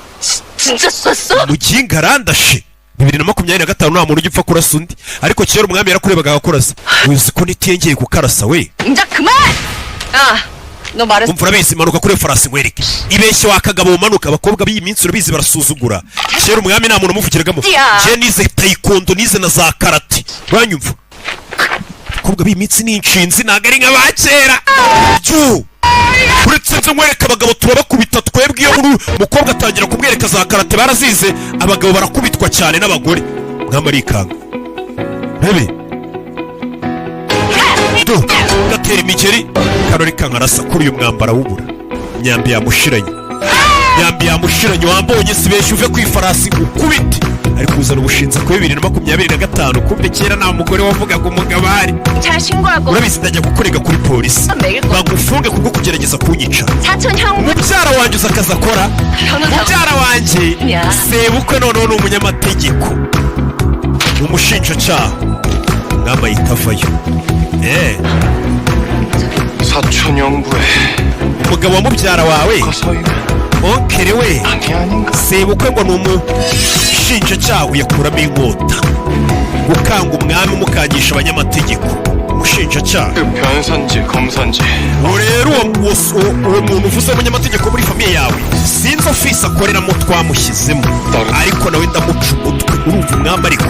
진짜 쐈어? muginga arandashe 2025 nta muntu ujya upfa kurasa undi ariko kera umwami yarakurebaga agakurasa uzi ko nitiyengeye kukarasa we 인자 그만. 야, 너 말했어. umva urabizi imanuka kuri farasi nkwereke ibeshya wakagabo umanuka abakobwa b'iyi minsi urabizi barasuzugura kera umwami nta muntu umuvugiragamo je nize taekwondo nize na za karate uranyumva abakobwa b'iyi minsi ni inshinzi ntago ari nk'abakera juu uretse nzo nkwereka abagabo turabakubita twebwe iyo umukobwa atangira kumwereka za karate barazize abagabo barakubitwa cyane n'abagore mwamarikanga bebe gatera imigeri karori kankarasa kuri uyu mwambara w'ubura nyambi yamushiranye wambonye sibeshya uve ku ifarasi ukubite ari kuzana ubushinza ku 2025 kumbe kera nta mugore wavugaga umugabo ahari 잘 신고하고. urabizi ndajya gukorega kuri polisi bagufunge kubwo kugerageza kunyica 사촌 형. mubyara wanjye uzi akazi akora mubyara wanjye sebukwe noneho ni umunyamategeko ni umushinjacyaha mwambaye itavayo 사촌 형부의 umugabo wa mubyara wawe 서이면 onkere we 아니 아닌가? sebukwe ngo ni umushinjacyaha uyakuramo inkota gukanga umwami umukangisha abanyamategeko umushinjacyaha 그 변산지 검산지 uwo rero uwo muntu uvuze umunyamategeko muri famiye yawe sinzi ofisi akoreramo twamushyizemo ariko nawe ndamuca umutwe urumva umwami ariko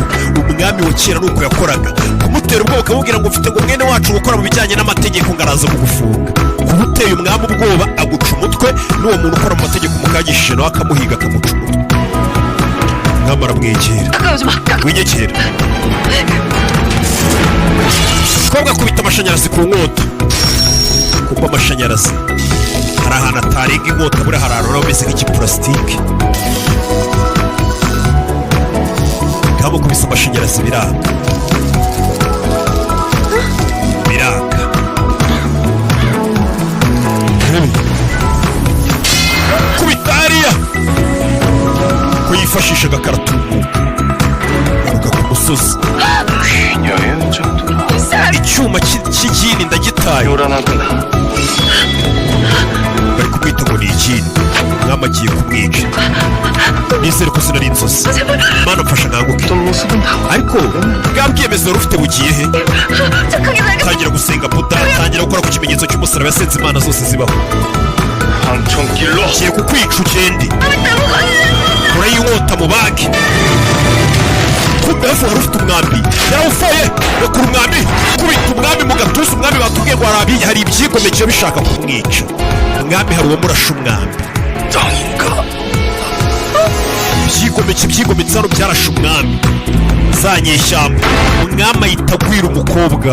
umwami wa kera nuko yakoraga kumutera ubwoba ukamubwira ngo mfite ngo mwene wacu gukora mu bijyanye n'amategeko ngo araza kugufunga kuba uteye umwami ubwoba aguca umutwe n'uwo muntu ukora mu mategeko umukagishije nawe akamuhiga akamuca umutwe umwami aramwegera winyegera umukobwa akubita amashanyarazi ku nkota kuko amashanyarazi hari ahantu atarenga inkota buriya hari ahantu hameze nk'ikipurasitike kamukubise amashanyarazi biranga kubita hariya ko yifashisha agakaratumbuk aruka ku musozi 귀녀의 정도로 icyuma cy'igini ndagitaye 요란하구나. bari kumwita ngo ni igini mwami agiye kumwica nizere ko sinari inzozi mana mfasha nkanguke 어떤 모습은 나와. ariko bwa bwiyemezo wari ufite bugiye he tangira gusenga buda tangira gukora ku kimenyetso cy'umusaraba yasenze imana zose zibaho 한천길로 kiye kukwica ugende urayinkota mu bage kumbe hafi wari ufite umwambi yarawufoye rekura umwambi kubita umwami mu gatuza umwami batubwiye ngo hari ibyigomeke bishaka kumwica umwami hari uwamurashe umwambi ibyigometse hano byarashe umwami za nyeshyamba umwami ahita agwira umukobwa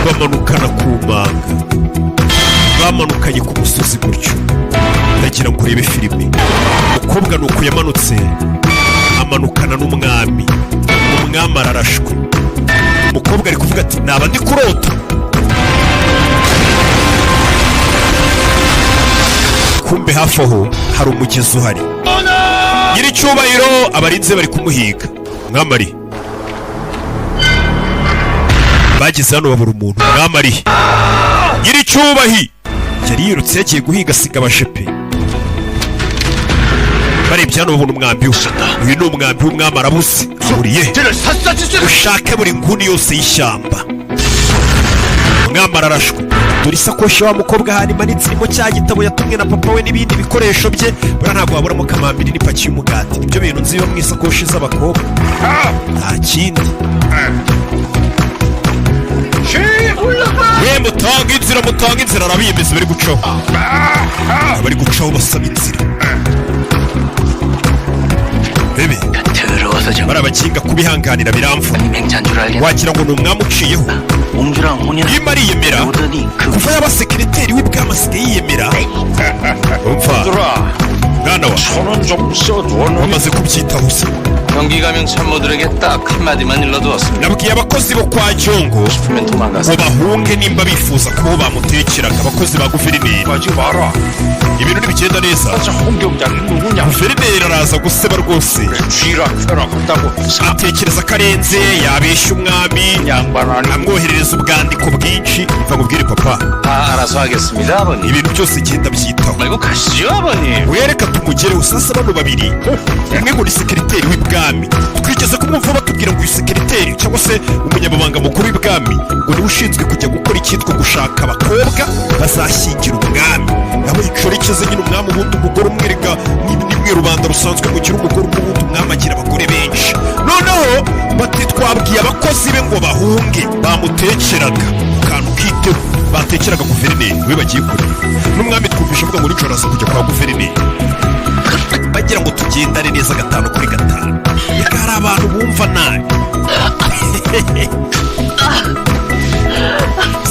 bamanukana ku manga bamanukanye ku musozi gutyo ndagira ngo urebe filime umukobwa ni uko yamanutse amanukana n'umwami umwami ararashwe umukobwa ari kuvuga ati naba ndi kurota kumbe hafi aho hari umugezi uhari nyiricyubahiro abarinzi bari kumuhiga umwami ari bageze hano babura umuntu umwami ari nyiricyubahi yari yirutse yagiye guhiga asiga abashepe barebye hano babona umwambi we uyu ni umwambi w'umwami arabuze aburiye ushake buri nguni yose y'ishyamba umwami ararashwe dore isakoshi wa mukobwa hari imanitse irimo cya gitabo yatumwe na papa we n'ibindi bikoresho bye buriya ntabwo waburamo kamambiri n'ipaki y'umugati nibyo bintu nzi biba mu isakoshi z'abakobwa nta kindi we mutanga inzira arabiyemeza bari gucaho basaba inzira bebe 더러워서 bari abakinga kubihanganira biramvuna 맹찬 줄 알겠네. wagira ngo ni umwami uciyeho 옹주랑 혼이나 iyo ariyemera 오더니 그 kuva yaba sekiriteri w'ibwami asigaye yiyemera umva mwana wa 손은 좀 써두었는데 wamaze kubyitaho se 경기 가면 참모들에게 딱 한마디만 일러두었습니다. nabwiye abakozi bo kwa jongo 싶으면 도망가서 ngo bahunge nimba bifuza ko bamutekeraga abakozi ba guverineri 가지 마라. ibintu ntibigenda neza 자, 홍 경장이 누구냐? guverineri araza guseba rwose 쥐라 펴라 한다고 atekereza ko arenze yabeshya umwami 양반 아니. amwoherereza ubwandiko bwinshi mva nkubwire papa 다 알아서 하겠습니다, 아버님. ibintu byose igenda byitaho 말고 가시죠, 아버님. wereka tumugereho sasa bano babiri umwe ngo ni sekereteri w'ibwami twigeze kumwumva batubwira ngo uyu sekereteri cyangwa se umunyamabanga mukuru w'ibwami ngo niwe ushinzwe kujya gukora icyitwa gushaka abakobwa bazashyingira umwami nawe yicorekeze nyine umwami ubundi umugore umwereka nimwe rubanda rusanzwe mugira umugore umwe ubundi umwami agira abagore benshi noneho bati twabwiye abakozi be ngo bahunge bamutekeraga akantu kiteho batekeraga guverineri we bagiye kure n'umwami twumvisha avuga ngo nijoro araza kujya kwa guverineri bagira ngo tugendane neza 5 kuri 5 reka hari abantu bumva nabi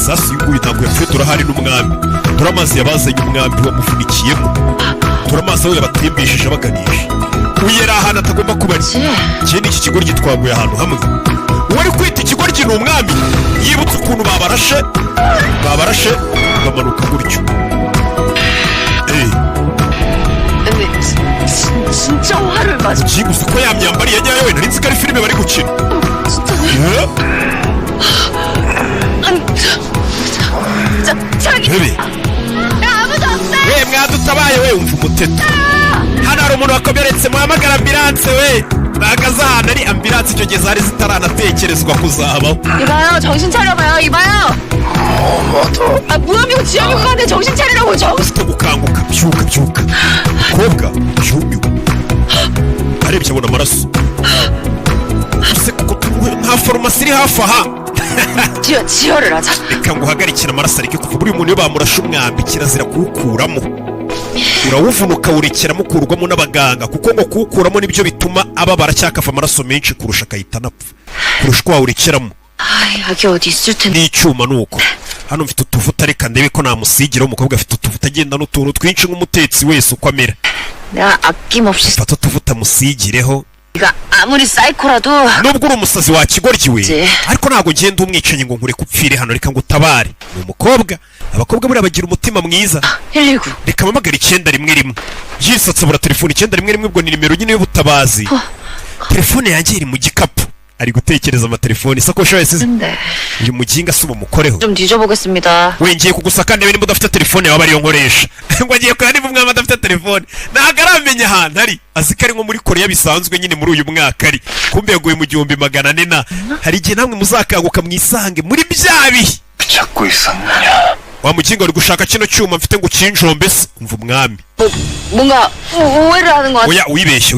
sasa uyu nguyu ntabwo yapfuye turahari n'umwami turamazi yabazanye umwami wamuvunikiyemo turamazi aho yabatembesheje abaganisha uyu yari ahantu atagomba kuba ari ikindi iki kigo gitwaguye ahantu hamwe uwari kwita ikigo ni umwami yibutse ukuntu babarashe bamanuka gutyo 진짜 화를 맞아. gusa ko yamyambariye ajyayo wenda nzi ko ari filime bari gukina 저기 bebe 아무도 없어. we mwadutabaye we umva umuteto hano hari umuntu wakomeretse muhamagara ambilanse we bahagaze ahantu ari ambilanse icyo gihe zari zitaranatekerezwa kuzabaho 이봐요, 정신 차려봐요. 이봐요. 아, 무한비고 지영이 오빠한테 정신 차리라고 ufite gukanguka byuka umukobwa yumiwe arebye abona amaraso ese kuko nta farumasi iri hafi aha 지혈을 하자. reka ngo uhagarikire amaraso areke kuva buri muntu iyo bamurashe umwambi kirazira kuwukuramo urawuvuna ukawurekeramo ukurwamo n'abaganga kuko ngo kuwukuramo nibyo bituma ababara cyangwa akava amaraso menshi kurusha akahita anapfa kurusha uko wawurekeramo 약이 어디 있을 텐데. n'icyuma nuko hano mfite utuvuta reka ndebe ko namusigiraho umukobwa afite utuvuta agenda n'utuntu twinshi nk'umutetsi wese uko amera 내가 아낌없이 fata utuvuta musigireho 네가 아무리 사이코라도 nubwo uri umusazi wakigoryiwe ariko ntabwo ngenda umwicanyi ngo nkure kupfire hano reka ngo utabare ni umukobwa abakobwa buriya bagira umutima mwiza 119. reka mpamagara 911 yisatse abura telefone 911 ubwo ni nimero nyine y'ubutabazi telefone yanjye iri mu gikapu ari gutekereza amatelefoni isakoshi yasize 근데 uyu muginga si umukoreho 좀 뒤져보겠습니다. wengeye kugusaka ndebe nimba udafite telefone yawe ariyo nkoresha ngo agiye kureba niba umwami adafite telefone ntabwo aramenya ahantu ari azi ko ari nko muri koreya bisanzwe nyine muri uyu mwaka ari kumbe yaguye mu 400 na hari igihe namwe muzakanguka mwisange muri bya bihe 찾고 있었느냐? wa muginga uri gushaka kino cyuma mfite ngo kinjombe se umva umwami 뭔가 오해를 하는 것 같아. oya wibeshye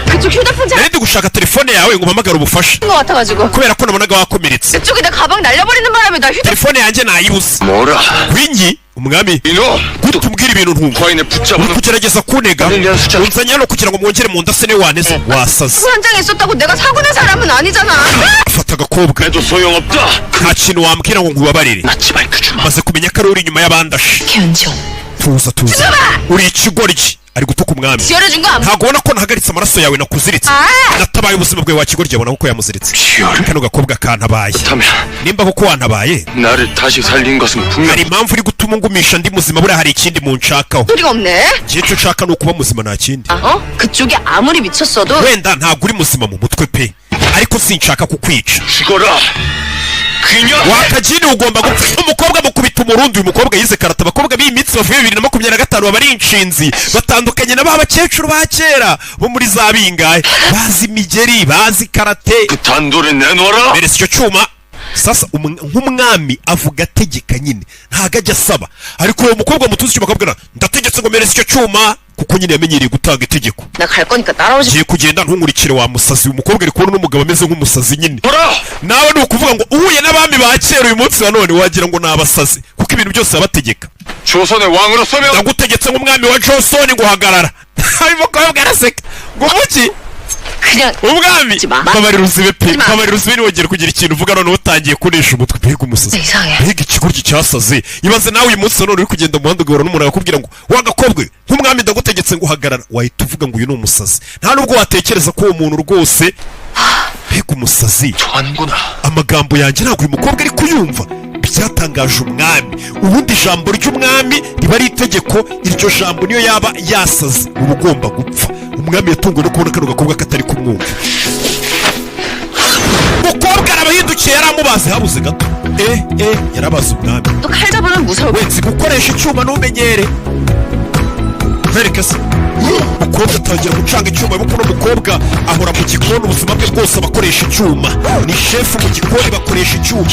그쪽 휴대폰 nari ndi gushaka telefone yawe ngo mpamagare ubufasha 것 같아가지고. kubera ko nabonaga wakomeretse 그쪽이 내 가방 날려버리는 바람에 나 휴대. telefone yanjye nayibuze 뭐라? wingi umwami 이놈! gute umbwira ibintu ntumva 과인에 uri 붙잡아놓고 kugerageza kunega unzanye hano kugira ngo mwongere mu ndase ne waneze wasaze 그 현장에 있었다고 내가 사고 낸 사람은 아니잖아. afata agakobwa 해도 소용없다! nta kintu wambwira ngo ngubabarire 낫지 말그 주마. maze kumenya ko ari uri inyuma y'abandashe 현종. tuza uri ikigoryi ari gutuka umwami 지혈해준 거 안. ntabwo ubona ko nahagaritse amaraso yawe nakuziritse natabaye ubuzima bwawe wa kigoryi abona kuko yamuziritse 지혈을 kano gakobwa kantabaye 하면 nimba koko wantabaye 나를 다시 살린 것은 hari 분명 impamvu uri gutuma ngumisha ndi muzima buriya hari ikindi munshakaho 소리가 없네. igihe cyo nshaka ni ukuba muzima nta kindi 어? 그쪽이 아무리 미쳤어도 wenda ntabwo uri muzima mu mutwe pe ariko sinshaka kukwica 죽어라! 그녀! wakagini ugomba gupfa umukobwa mukubita umurundi uyu mukobwa yize karate abakobwa b'iyi minsi bavuye 2025 baba ari inshinzi batandukanye na ba bakecuru ba kera bo muri za bingahe bazi imigeri bazi karate 그 단도를 내놓아라! mereza icyo cyuma sasa nk'umwami avuga ategeka nyine ntago ajya asaba ariko uwo mukobwa mutuzi icyo bakabwira ndategetse ngo mereza icyo cyuma kuko nyine yamenyereye gutanga itegeko 나 갈 거니까 따라오지. ngiye kugenda ntunkurikire wa musazi uyu mukobwa ari kubona n'umugabo ameze nk'umusazi nyine 뭐라! nawe ni ukuvuga ngo uhuye n'abami ba kera uyu munsi wa none wagira ngo ni abasazi kuko ibintu byose babategeka 조선의 왕으로 서면 ndagutegetse nk'umwami wa Johnson ngo hagarara harimo kubabwa araseka ngo muki 그냥 umwami 하지 마. babarira uzibe pe 하지 마. babarira uzibe ntiwongere kugira ikintu uvuga noneho utangiye kunesha umutwe mbega umusazi 이상해. mbega ikigoryi cyasaze ibaze nawe uyu munsi none uri kugenda mu muhanda ugahura n'umuntu akakubwira ngo wa gakobwa we, nk'umwami ndagutegetse ngo uhagarara wahita uvuga ngo uyu ni umusazi nta nubwo watekereza ko uwo muntu rwose mbega umusazi 좋아하는구나. amagambo yanjye ntabwo uyu mukobwa ari kuyumva byatangaje umwami ubundi ijambo ry'umwami riba ari itegeko iryo jambo niyo yaba yasaze uba ugomba gupfa umwami yatunguwe no kubona kano gakobwa katari kumwumva umukobwa arabahindukiye yaramubaze habuze gato yarabaze umwami 또 칼 잡으면 무서워. wenzi gukoresha icyuma ntumenyere ntereke se umukobwa atangira gucanga icyuma kuko n'umukobwa ahora mu gikoni ubuzima bwe bwose abakoresha icyuma ni shefu mu gikoni bakoresha icyuma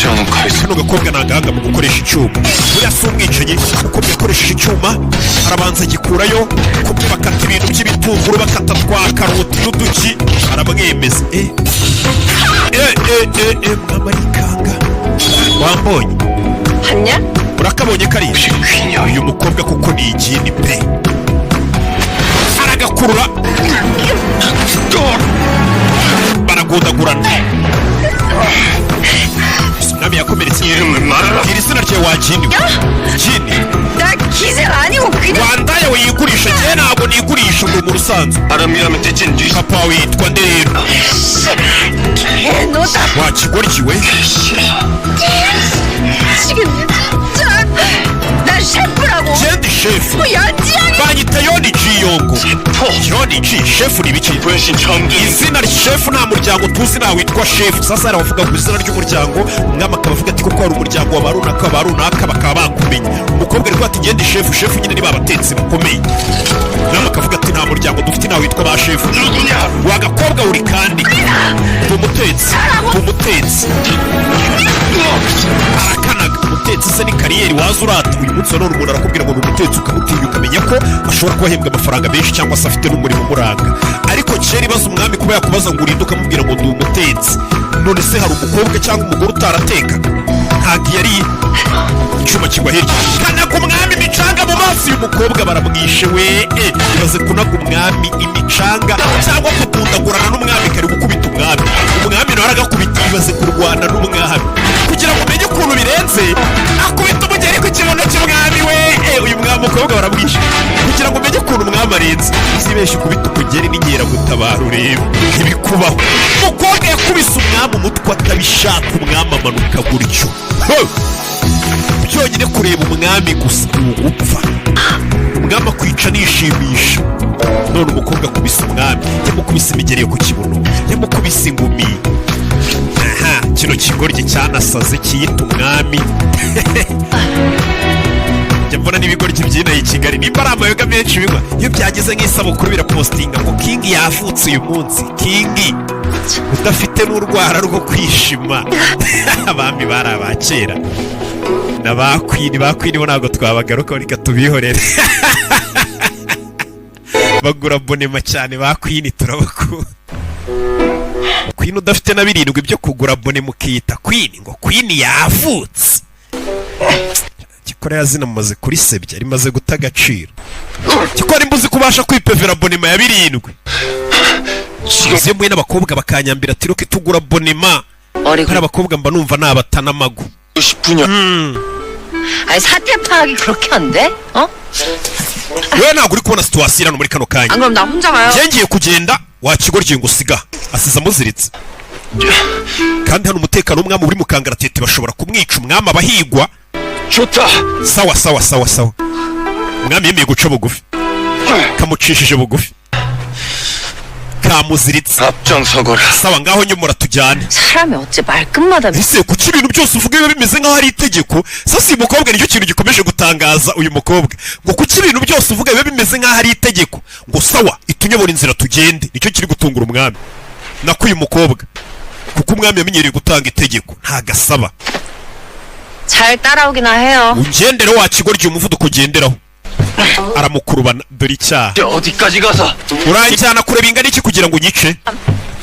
kano gakobwa ni agahanga mu gukoresha icyuma buriya si umwicanyi umukobwa yakoresheje icyuma arabanza agikurayo kumwe bakata ibintu by'ibitunguru bakata twa karoti n'uduki aramwemeza mwama arikanga wambonye 봤냐? urakabonye kariya uyu mukobwa kuko ni igini pe aragakurura baragundagurana umwami yakomeretse 이름을 말하라. iri zina ryawe waginiwe gini 나 기생 아니고 그냥 wandaya we yigurisha njyewe ntabwo nigurisha ngo mu rusanzwe 아람이라면 대체 네 papa wawe yitwa nde rero 너다 wakigoryi we 미치겠네 진짜. 난 셰프라고. jendi shefu 연지양이. banyita yoni jiyongo yoni ji shefu ni ibiki 분신 천기. izina shefu nta muryango tuzi nta witwa shefu sasa hari abavuga ku izina ry'umuryango umwami akaba avuga ati kuko hari umuryango wa barunaka bakaba bakumenya umukobwa ariko ati ngende shefu nyine ni babatetsi bakomeye umwami akavuga ati nta muryango dufite nta witwa ba shefu wa gakobwa uri kandi umutetsi arakanaga umutetsi se ni kariyeri waza urata uyu munsi wa none umuntu arakubwira ngo ni umutetsi ukamutinya ukamenya ko ashobora kuba ahembwa amafaranga menshi cyangwa se afite n'umurimo umuranga ariko kera ibaza umwami kuba yakubaza ngo urinde ukamubwira ngo ndi umutetsi none se hari umukobwa cyangwa umugore utaratekaga ntabwo yari icyuma kigwa hirya kanaga umwami imicanga mu maso uyu mukobwa baramwishe we ibaze kunaga umwami imicanga cyangwa kugundagurana n'umwami kari gukubita umwami nawe aragakubita ibaze kurwana n'umwami kugira ngo umenye ukuntu birenze akubita umugeri ku kibuno cy'umwami we uyu mwami mukobwa baramwishe kugira ngo umenye ukuntu umwami arenze uzibeshe ukubita umugeri n'inkeragutabara urebe ntibikubaho umukobwa yakubise umwami umutwe atabishaka umwami amanuka gutyo byonyine kureba umwami gusa ni ugupfa umwami akwica nishimisha none umukobwa akubise umwami yamukubise imigeri yo ku kibuno yamukubise ingumi kino kigoryi cyanasaze kiyita umwami njya mbona n'ibigoryi byinaye i Kigali nimba ari amayoga menshi binywa iyo byageze nk'isabukuru birapostinga ngo kingi yavutse uyu munsi kingi udafite n'urwara rwo kwishima abami bari abakera na ba kwini bo ntabwo twabagarukaho reka tubihorere bagura bonema cyane ba kwini turabakunda kwini udafite na birindwi byo kugura bonema ukiyita kwini ngo kwini yavutse gikora zina mumaze kurisebya rimaze guta agaciro gikora imbuzi kubasha kwipevera bonema ya birindwi zembuye n'abakobwa bakanyambira ati roke tugura bonema hari abakobwa mba numva nabatana amagu 10분이야. 아니 사태 파악이 그렇게 안 돼? 어? we ntabwo uri kubona situwasiyo hano muri kano kanya 안 그럼 나 혼자 가요. ngiye kugenda wakigoryi ngo usiga asize amuziritse kandi hano umutekano w'umwami uri mu kangaratete bashobora kumwica umwami abahigwa 좋다. sawa umwami yemeye guca bugufi kamucishije bugufi kamuziritse 앞장서거라. sawa ngaho nyumura tujyane 사람이 어째 말끝마다 ese kuki ibintu byose uvuga biba bimeze nk'aho ari itegeko sasa uyu mukobwa nicyo kintu gikomeje gutangaza uyu mukobwa ngo kuki ibintu byose uvuga biba bimeze nk'aho ari itegeko ngo sawa itunyobora inzira tugende nicyo kiri gutungura umwami nako uyu mukobwa kuko umwami yamenyereye gutanga itegeko ntagasaba 잘 따라오기나 해요. ungendere wakigoryi umuvuduko ugenderaho aramukurubana dore icyaha 어디까지 가서? uranjyana kureba ingana iki kugira ngo unyice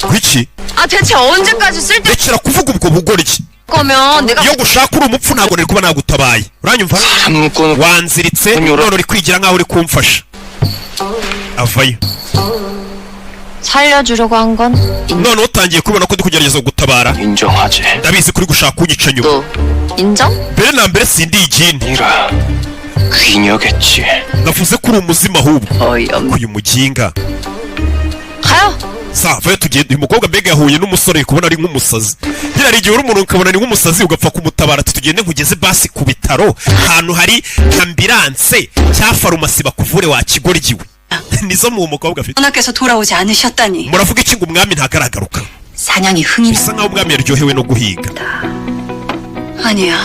kwiki 아 대체 언제까지 쓸 rekera kuvuga ubwo bugoryi 거면 내가 iyo gushaka uri umupfu ntabwo nari kuba nagutabaye uranyumva 사람 묶어놓고 wanziritse none uri kwigira nkaho uri kumfasha avayo 살려주려고 한 건 none utangiye kubona ko ndi kugerageza gutabara 인정하지. ndabizi kuri gushaka kunyica nyuma 또 인정? mbere na mbere sindi igini 이라 귀녀겠지. navuze ko uri umuzima ahubwo 어이없네. uyu muginga 가요. sava tugenda uyu mukobwa mbega yahuye n'umusore kubona ari nk'umusazi nyine igihe uri umuntu ukabona ari nk'umusazi ugapfa kumutabara ati tugende nkugeze basi ku bitaro ahantu hari ambilanse cya farumasi bakuvure wakigoryiwe nizo mu mukobwa afite 전하께서 돌아오지 않으셨다니. muravuga iki ngo umwami ntagaragaruka 사냥이 흥이 bisa nkaho umwami yaryohewe no guhiga 아니야.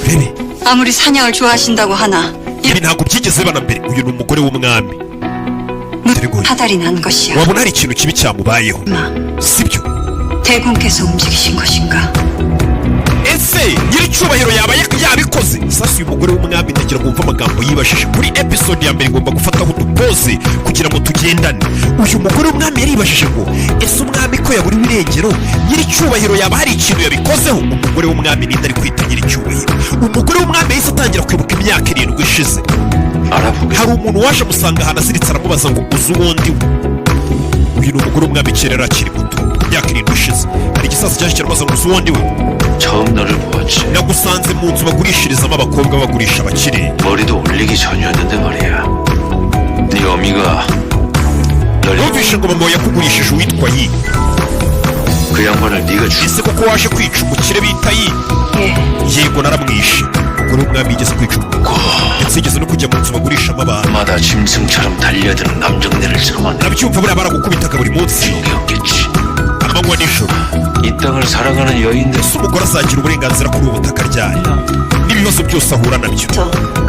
rebe 아무리 사냥을 좋아하신다고 하나 ibi ntabwo byigeze bana mbere uyu ni umugore w'umwami dore 파달이 난 것이야. wabona hari ikintu kibi cyamubayeho sibyo 대군께서 움직이신 것인가? ese nyiricyubahiro yaba yabikoze sasa uyu mugore w'umwami ndagira ngo wumve amagambo yibashije kuri episode ya mbere ngomba gufataho udupoze kugira ngo tugendane uyu mugore w'umwami yaribashije ngo ese umwami ko yaburiwe irengero nyiricyubahiro yaba hari ikintu yabikozeho umugore w'umwami ninde ari kwita nyiricyubahiro umugore w'umwami yahise atangira kwibuka imyaka 7 ishize hari umuntu waje amusanga ahantu aziritse aramubaza ngo uzi uwundi we uyu ni umugore w'umwami kera yari akiri muto imyaka 7 ishize hari igisaza cyaje kiramubaza ngo uzi uwundi we 처음 너를 보았지. nagusanze mu nzu bagurishirizamo abakobwa bagurisha abakire 머리도 올리기 전이었는데 말이야. 네 어미가 널 numvishe ngo mama yakugurishije uwitwa yi 그 양반을 네가 죽. ese koko waje kwica umukire bita yi yego naramwishe umugore w'umwami yigeze kwica umugore ndetse yigeze no kujya mu nzu bagurishamo abantu 마다 짐승처럼 달려드는 남정네를 지금 nabyumva buriya baragukubitaga buri munsi 적이 없겠지. amanywa n'ijoro 이 땅을 살아가는 여인들 ese umugore azagira uburenganzira kuri ubu butaka ryari n'ibibazo byose ahura nabyo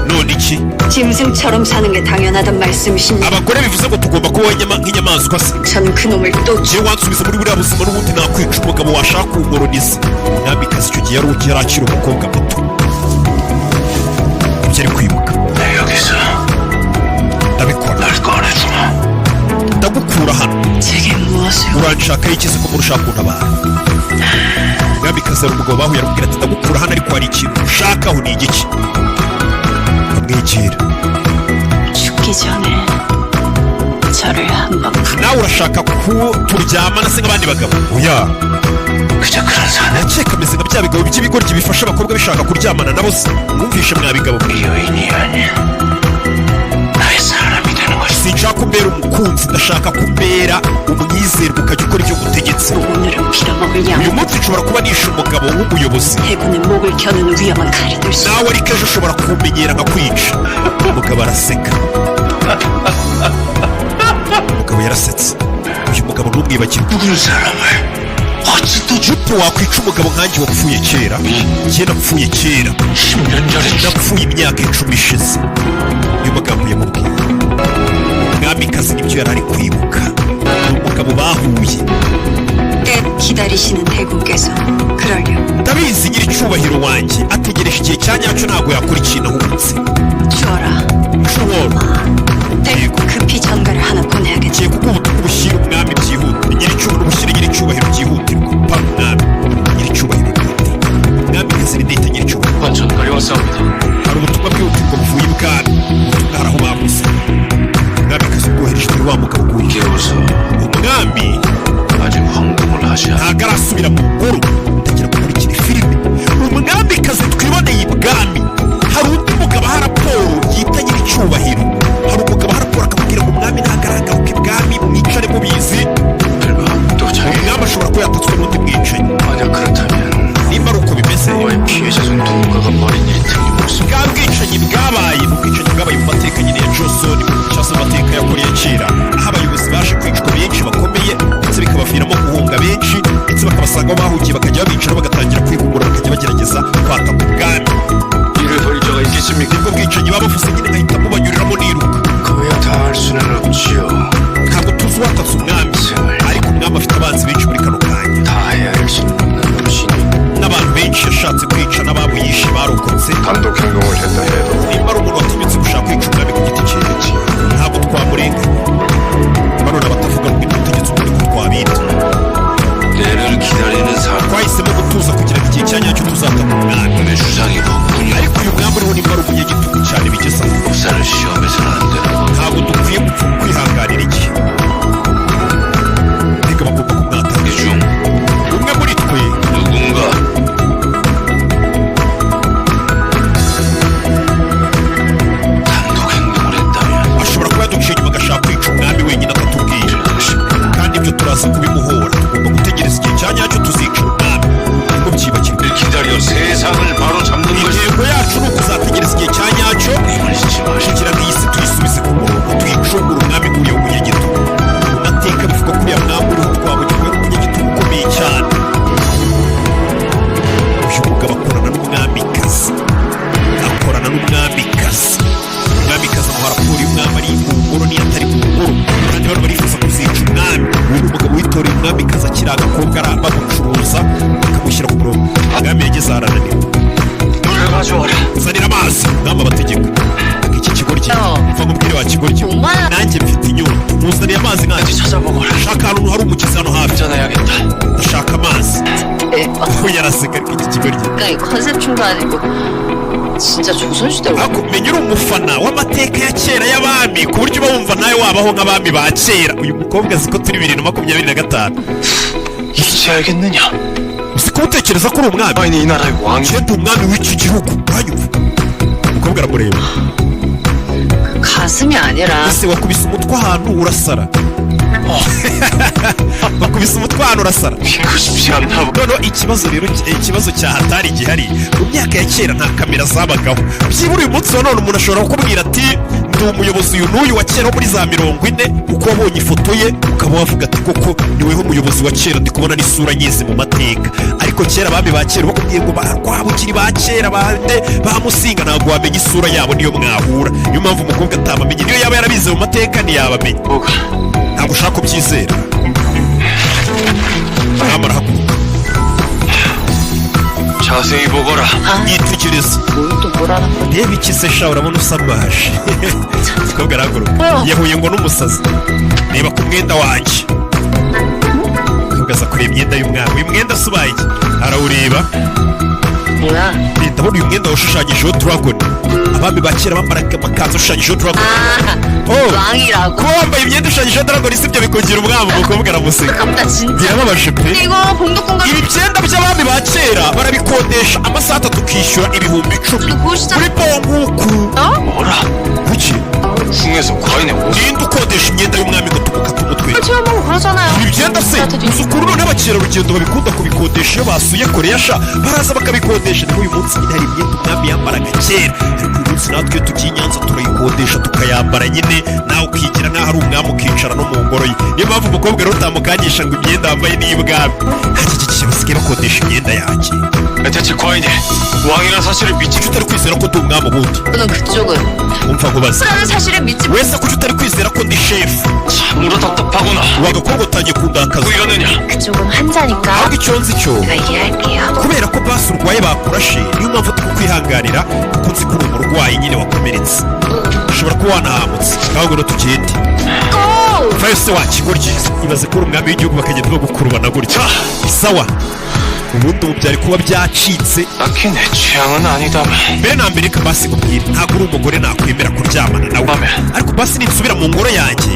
none iki 짐승처럼 사는 게 당연하단 말씀이십니까? abagore bivuze ngo tugomba kubaho nk'inyamaswa se 저는 그놈을 또 jewe wansubiza muri buriya buzima n'ubundi nakwica umugabo washaka kuwumoroniza umwamikazi icyo gihe yari akiri umukobwa muto ibyo ari kwibuka 내 여기서 ndabikora 날 꺼내주마. ndagukura hano 제게 무엇을 uranshakaho ikizi ko murushaho kuntabara umwamikazi hari umugabo bahuye aramubwira ati ndagukura hano ariko hari ikintu ushakaho ni igiki amwegera 죽기 전에 저를 한번 nawe urashaka ko turyamana se nk'abandi bagabo oya 그저 그런 사내 nakeka ameze nka bya bigabo by'ibigoryi bifasha abakobwa bishaka kuryamana nabo se mwumvishe mwa bigabo 여인이 아닌 나의 사람이 되는 것이. sinshaka kumbera umukunzi ndashaka kumbera umwizerwa ukajya ukora icyo gutegetse 오늘은 빌어먹을 양 uyu munsi nshobora kuba nishe umugabo w'umuyobozi 해군의 목을 겨누는 위험한 칼이 될 수. nawe ariko ejo ushobora kumenyera nkakwica umugabo araseka umugabo yarasetse uyu mugabo ntumwibagirwe 죽은 사람을 어찌 또 gute wakwica umugabo nkanjye wapfuye kera njye napfuye kera 10년 전에 napfuye imyaka 10 ishize uyu magambo yamubwiye umwamikazi nibyo yari ari kwibuka umugabo bahuye 때 기다리시는 대군께서 그러려 ndabizi nyiricyubahiro wanjye ategereje igihe cya nyacyo ntabwo yakora ikintu ahubutse 주어라. nshobora 대군 급히 전가를 하나 보내야겠지. ngiye kuko ubutumwa bushyira umwami byihuta nyiricyubahiro bushyira nyiricyubahiro byihutirwa pa umwami nyiricyubahiro bwite umwamikazi ni ndeta nyiricyubahiro 관천까지 왔사옵니다. hari ubutumwa bwihutirwa buvuye ibwami ubutumwa hari aho babuze umwamikazi ubwohereje kuri wa mugabo guye 깨워서 umwami 아직 황궁을 하지 않. ntabwo arasubira mu ngoro ndagira ngo nkurikire filime umwamikazi twiboneye ibwami hari undi mugabo aha raporo yita nyiricyubahiro hari umugabo aha raporo akamubwira ngo umwami ntagaragaruka ibwami mwicare mubizi 별거 또 자기. umwami ashobora kuba yatatswe n'undi mwicanyi 만약 그렇다면 nimba ari uko bimeze 너의 피해자 중 누군가가 벌인 일이 틀림없어. bwa bwicanyi bwabaye mu bwicanyi bwabaye mu mateka nyine ya johnson cyangwa se amateka ya koreya kera aho abayobozi baje kwicwa benshi bakomeye ndetse bikabaviramo guhunga benshi ndetse bakabasanga aho bahugiye bakajya babicara bagatangira kwihugura bakajya bagerageza kwataka ubwami 이를 벌일 자가 있겠습니까? nibwo bwicanyi baba bavuze nyine nkahita mubanyuriramo niruka 그야 다 할 수는 없지요. ntabwo tuzi uwatatse umwami ariko umwami afite abanzi benshi muri kano kanya 다 헤아릴 수는 없는 것이니 n'abantu benshi yashatse kwica n'ababo yishe barokotse 단독 행동을 했다 해도 nimba ari umuntu watinyutse gushaka kwica umwami ku giti cye ntabwo twamurenganya barona batavuga ngo ubutegetsi ukuri ko twabita 때를 기다리는 사람 twahisemo gutuza turaza kubimuhora tugomba gutegereza igihe cya nyacyo tuzica umwami ngo byibagirwe 기다려 세상을 바로 잡는 것이 intego yacu ni ukuzategereza igihe cya nyacyo kugira ngo iyi si tuyisubize ku murongo tuyicungure umwami uriya w'umunyagitugu mu mateka bivuga ko uriya mwami uriho twabonyewe n'umunyagitugu ukomeye cyane uyu mugabo akorana n'umwamikazi umwamikazi amuha raporo y'umwami ari mu ngoro niyo atari mu ngoro kandi bano barifuza kuzica umwami uyu ni umugabo witoreye umwamikazi akiri agakobwa bamucuruza bakamushyira ku murongo umwami yageze aharananirwa 물을 가져와라. zanira amazi umwami abategeka iki kigoryi mva nkubwire wa kigoryi nanjye mfite inyota muzaniye amazi nanjye 찾아보거라. shaka ahantu hari umukiza hano hafi 전화해야겠다. ndashaka amazi aho yaraseka ariko iki kigoryi 그러니까 이 컨셉 충돌하고 진짜 조선시대 ariko menya uri umufana w'amateka ya kera y'abami ku buryo uba wumva nawe wabaho nk'abami ba kera uyu mukobwa azi ko turi 2025 이제 알겠느냐? uzi ko utekereza ko uri umwami 아니 이 나라의 왕이 njye ndi umwami w'iki gihugu uranyumva umukobwa aramureba 가슴이 아니라 ese wakubise umutwe ahantu urasara wakubise umutwe ahantu urasara 믿고 싶지 않나 보. noneho ikibazo rero ikibazo cya hatari gihari mu myaka ya kera nta kamera zabagaho byibura uyu munsi wa none umuntu ashobora kukubwira ati ndi umuyobozi uyu n'uyu wa kera wo muri za 40 uko wabonye ifoto ye ukaba wavuga ati koko ni weho umuyobozi wa kera ndi kubona n'isura nyizi mu mateka ariko kera abami ba kera bakubwiye ngo barwabukiri ba kera bande bamusinga ntabwo wamenya isura yabo niyo mwahura niyo mpamvu umukobwa atabamenye niyo yaba yarabize mu mateka ntiyabamenya 뭐가? ntabwo ushaka kubyizera umwami arahaguruka 자세히 보거라. yitegereza 뭘또 뭐라는 거야? reba iki se sha urabona usamaje umukobwa arahaguruka yahuye ngo n'umusazi reba ku mwenda wanjye umukobwa aza kureba imyenda y'umwami uyu mwenda se ubaye iki arawureba 뭐야? ndabona uyu mwenda washushanyijeho dragon abami ba kera bambaraga amakanzu ashushanyijeho dragon 왕이라고? kuba wambaye imyenda ishushanyijeho dragon si ibyo bikugira umwami umukobwa aramuseka 깜다 진짜. birababaje pe 이거 봉독공간 ibi byenda by'abami ba kera barabikodesha amasaha atatu ukishyura ibihumbi 10 보시잖아. kuri bonguku 뭐라? kuki 궁에서 과인의 옷. ninde ukodesha imyenda y'umwami ngo tumukate umutwe 체험하고 그러잖아요. ibi byenda se uzi ukuntu none abakerarugendo babikunda kubikodesha iyo basuye koreya sha baraza bakabikodesha niho uyu munsi nyine hari imyenda umwami yambaraga kera ariko uyu munsi natwe iyo tugiye i Nyanza turayikodesha tukayambara nyine nawe ukigira nk'aho ari umwami ukicara no mu ngoro ye niyo mpamvu umukobwa rero utamukangisha ngo imyenda wambaye ni iy'ubwami iki basigaye bakodesha imyenda yanjye 대체 과인이 왕이란 사실을 믿지 kuki utari kwizera ko ndi umwami ubundi 너는 그쪽은 umva nkubaze 라는 사실을 믿지 wese kuki utari kwizera ko ndi shefu 참으로 답답하구나. wagakobwa utangiye kundakaza 왜 이러느냐? 그쪽은 환자니까 ahubwo icyo nzi cyo 내가 이해할게요. kubera ko basi urwaye bakurashe niyo mpamvu turi kukwihanganira kuko nzi ko uri umurwayi nyine wakomeretse ushobora kuba wanahamutse ahubwo no tugende vayo se wakigoryi ibaze ko uri umwami w'igihugu bakagenda bagukurubana gutya sawa ubundi ubu byari kuba byacitse 딱히 내 취향은 아니다만. mbere na mbere reka basi nkubwire ntabwo uri umugore nakwemera kuryamana nawe ariko basi ninsubira mu ngoro yanjye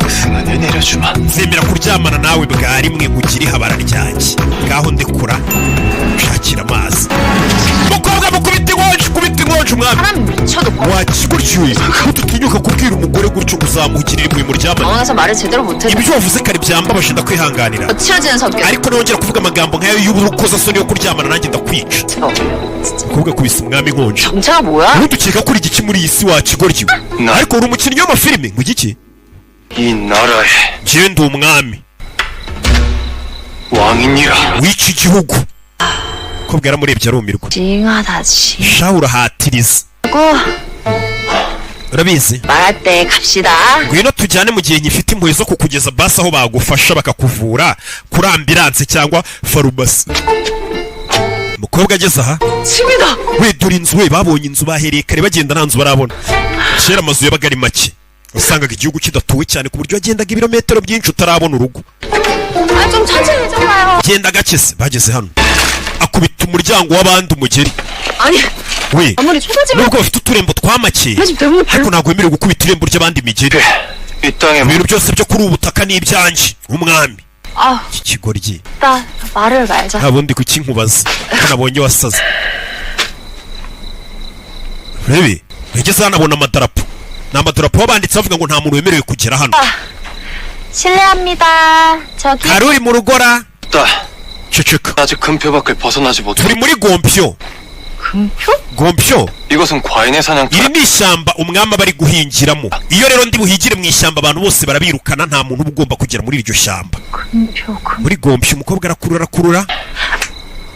승은을 내려주마. nzemera kuryamana nawe bwa rimwe nkugire ihabara ryanjye ngaho ndekura nshakira amazi mukobwa mukubita inkonji umwami 사람 미쳐도 wakiguryo ututinyuka kubwira umugore gutyo ngo uzamuhugirire impuhwe muryamane 당황해서 말을 제대로 못해. ibyo wavuze kare byambabaje ndakwihanganira 치러지는 성격. ariko nongera kuvuga amagambo nk'ayo y'urukozasoni yo kuryamana nanjye ndakwica umukobwa akubise umwami inkonji 정체가 뭐야? ubundi ukeka ko uri igiki muri iyi si wakigoryo ariko uri umukinnyi w'amafilime ngo igiki 이 나라의 njyewe ndi umwami 왕이니라. w'iki gihugu umukobwa yaramurebye arumirwa 징하다 징. sha urahatiriza 하고 urabizi 말할 때 갑시다. ngwino tujyane mu gihe nyifite impuhwe zo kukugeza basi aho bagufasha bakakuvura kuri ambilanse cyangwa farumasi umukobwa ageze aha 집이다. we dore inzu we babonye inzu bahereye kare bagenda nta nzu barabona kera amazu yabaga ari make wasangaga igihugu kidatuwe cyane ku buryo wagendaga ibirometero byinshi utarabona urugo 좀 천천히 좀 봐요. genda gake se bageze hano akubita umuryango w'abandi umugeri 아니 we 아무리 초가집을 nubwo bafite uturembo twa make 집 때문에 ariko ntabwo wemerewe gukubita irembo ry'abandi migeri 이 땅에 ibintu byose byo kuri ubu butaka ni ibyanjye umwami 아, iki kigoryi 나 말을 말자. nta bundi kukinkubaza ko nabonye wasaze urebe yageze hano abona amadarapo ni amadarapo babanditse bavuga ngo nta muntu wemerewe kugera hano 실례합니다. 저기 가루리 무르거라. 나 추측. 아직 금표 밖을 벗어나지 못해. turi muri 곰표. 금표? 곰표. 이것은 과인의 사냥터. iri ni ishyamba umwami aba ari guhingiramo. iyo rero ndi buhigire mu ishyamba abantu bose barabirukana nta muntu uba ugomba kugera muri iryo shyamba. 금표. muri 곰표 umukobwa arakurura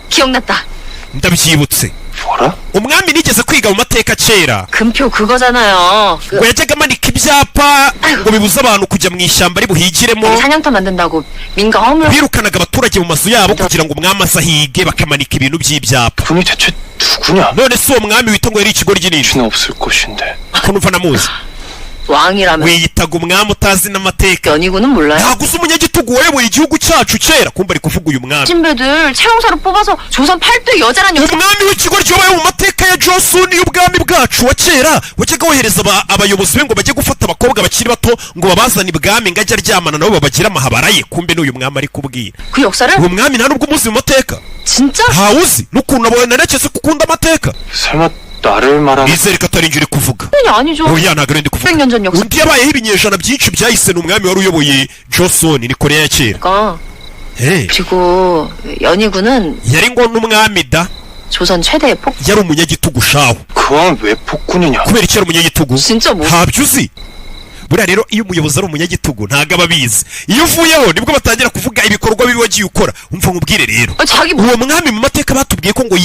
기억났다. ndabyibutse. 뭐라? umwami nigeze kwiga mu mateka kera 금표 그거잖아요. ngo yajyaga amanika ibyapa ngo bibuze abantu kujya mu ishyamba ari buhigiremo. 사냥터 만든다고 민가 허물. birukanaga abaturage mu mazu yabo kugira ngo umwami aze ahige bakamanika ibintu by'ibyapa. 분이 대체 누구냐? none si uwo mwami wita ngo yari ikigoryi nini 는 없을 것인데. ko numva namuzi. 왕이라면 wiyitaga umwami utazi n'amateka. 연희군은 몰라요? ntabwo uzi umunyagitugu wayoboye igihugu cyacu kera kumva ari kuvuga uyu mwami. 신배들 채용사로 뽑아서 조선 8대 여자란 여자. umwami w'ikigoryi wabaye mu mateka ya josuni y'ubwami bwacu wa kera wajyaga wohereza abayobozi be ngo bajye gufata abakobwa bakiri bato ngo babazane ibwami ngo ajye aryamana nabo babagire amahabara ye. kumbe n'uyu mwami ari kubwira. 그 역사를 uwo mwami nta nubwo umuzi mu mateka. 진짜? ntawuzi n'ukuntu abonye narekeze kukunda amateka. 설마 나를 말하는 nizere ko atari njye uri kuvuga. 아니죠. oya ntabwo ari ndi kuvuga. 600년 전 역사. undi yabayeho ibinyejana byinshi byahise ni umwami wari uyoboye josoni ni koreya ya kera. 그러니까 Hey, 그리고 연희군은 yari ngo n'umwami da 조선 최대의 폭. yari umunyagitugu shaho. 그 왕은 왜 폭군이냐? kubera iki yari umunyagitugu 진짜 뭐? ntabyo uzi. buriya rero iyo umuyobozi ari umunyagitugu ntabwo aba abizi. iyo uvuyeho nibwo batangira kuvuga ibikorwa bibi wagiye ukora. umva nkubwire rero 자기 uwo mwami mu mateka batubwiye ko ngo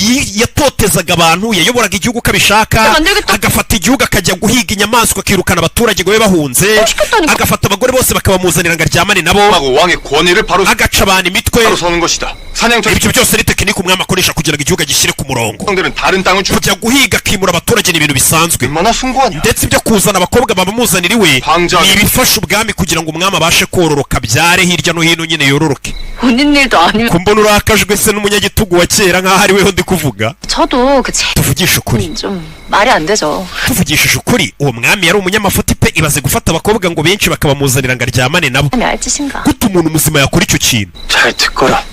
yatotezaga abantu yayoboraga igihugu uko abishaka agafata igihugu akajya guhiga inyamaswa akirukana abaturage ngo babe bahunze agafata abagore bose bakabamuzanira ngo aryamane nabo 하고 왕의 권위를 바로 agaca abantu imitwe. 서는 것이다. 사냥터 ibyo byose ni tekinike umwami akoresha kugira ngo igihugu agishyire ku murongo. 들은 다른 땅을 주 kujya guhiga akimura abaturage ni ibintu bisanzwe. 얼마나 숭고하냐? ndetse ibyo kuzana abakobwa babamuzanira iwe 황제 ni ibifasha ubwami kugira ngo umwami abashe kororoka byare hirya no hino nyine yororoke. 본인 일도 아니고. kumbona urakajwe se n'umunyagitugu wa kera nk'aho ari weho ndi kuvuga. 저도 그 제. tuvugishe ukuri. 좀 말이 안 되죠. tuvugishije ukuri uwo mwami yari umunyamafuti pe ibaze gufata abakobwa ngo benshi bakabamuzanira ngo aryamane nabo. 아니 알짓인가? gute umuntu muzima yakora icyo kintu. 잘 듣거라.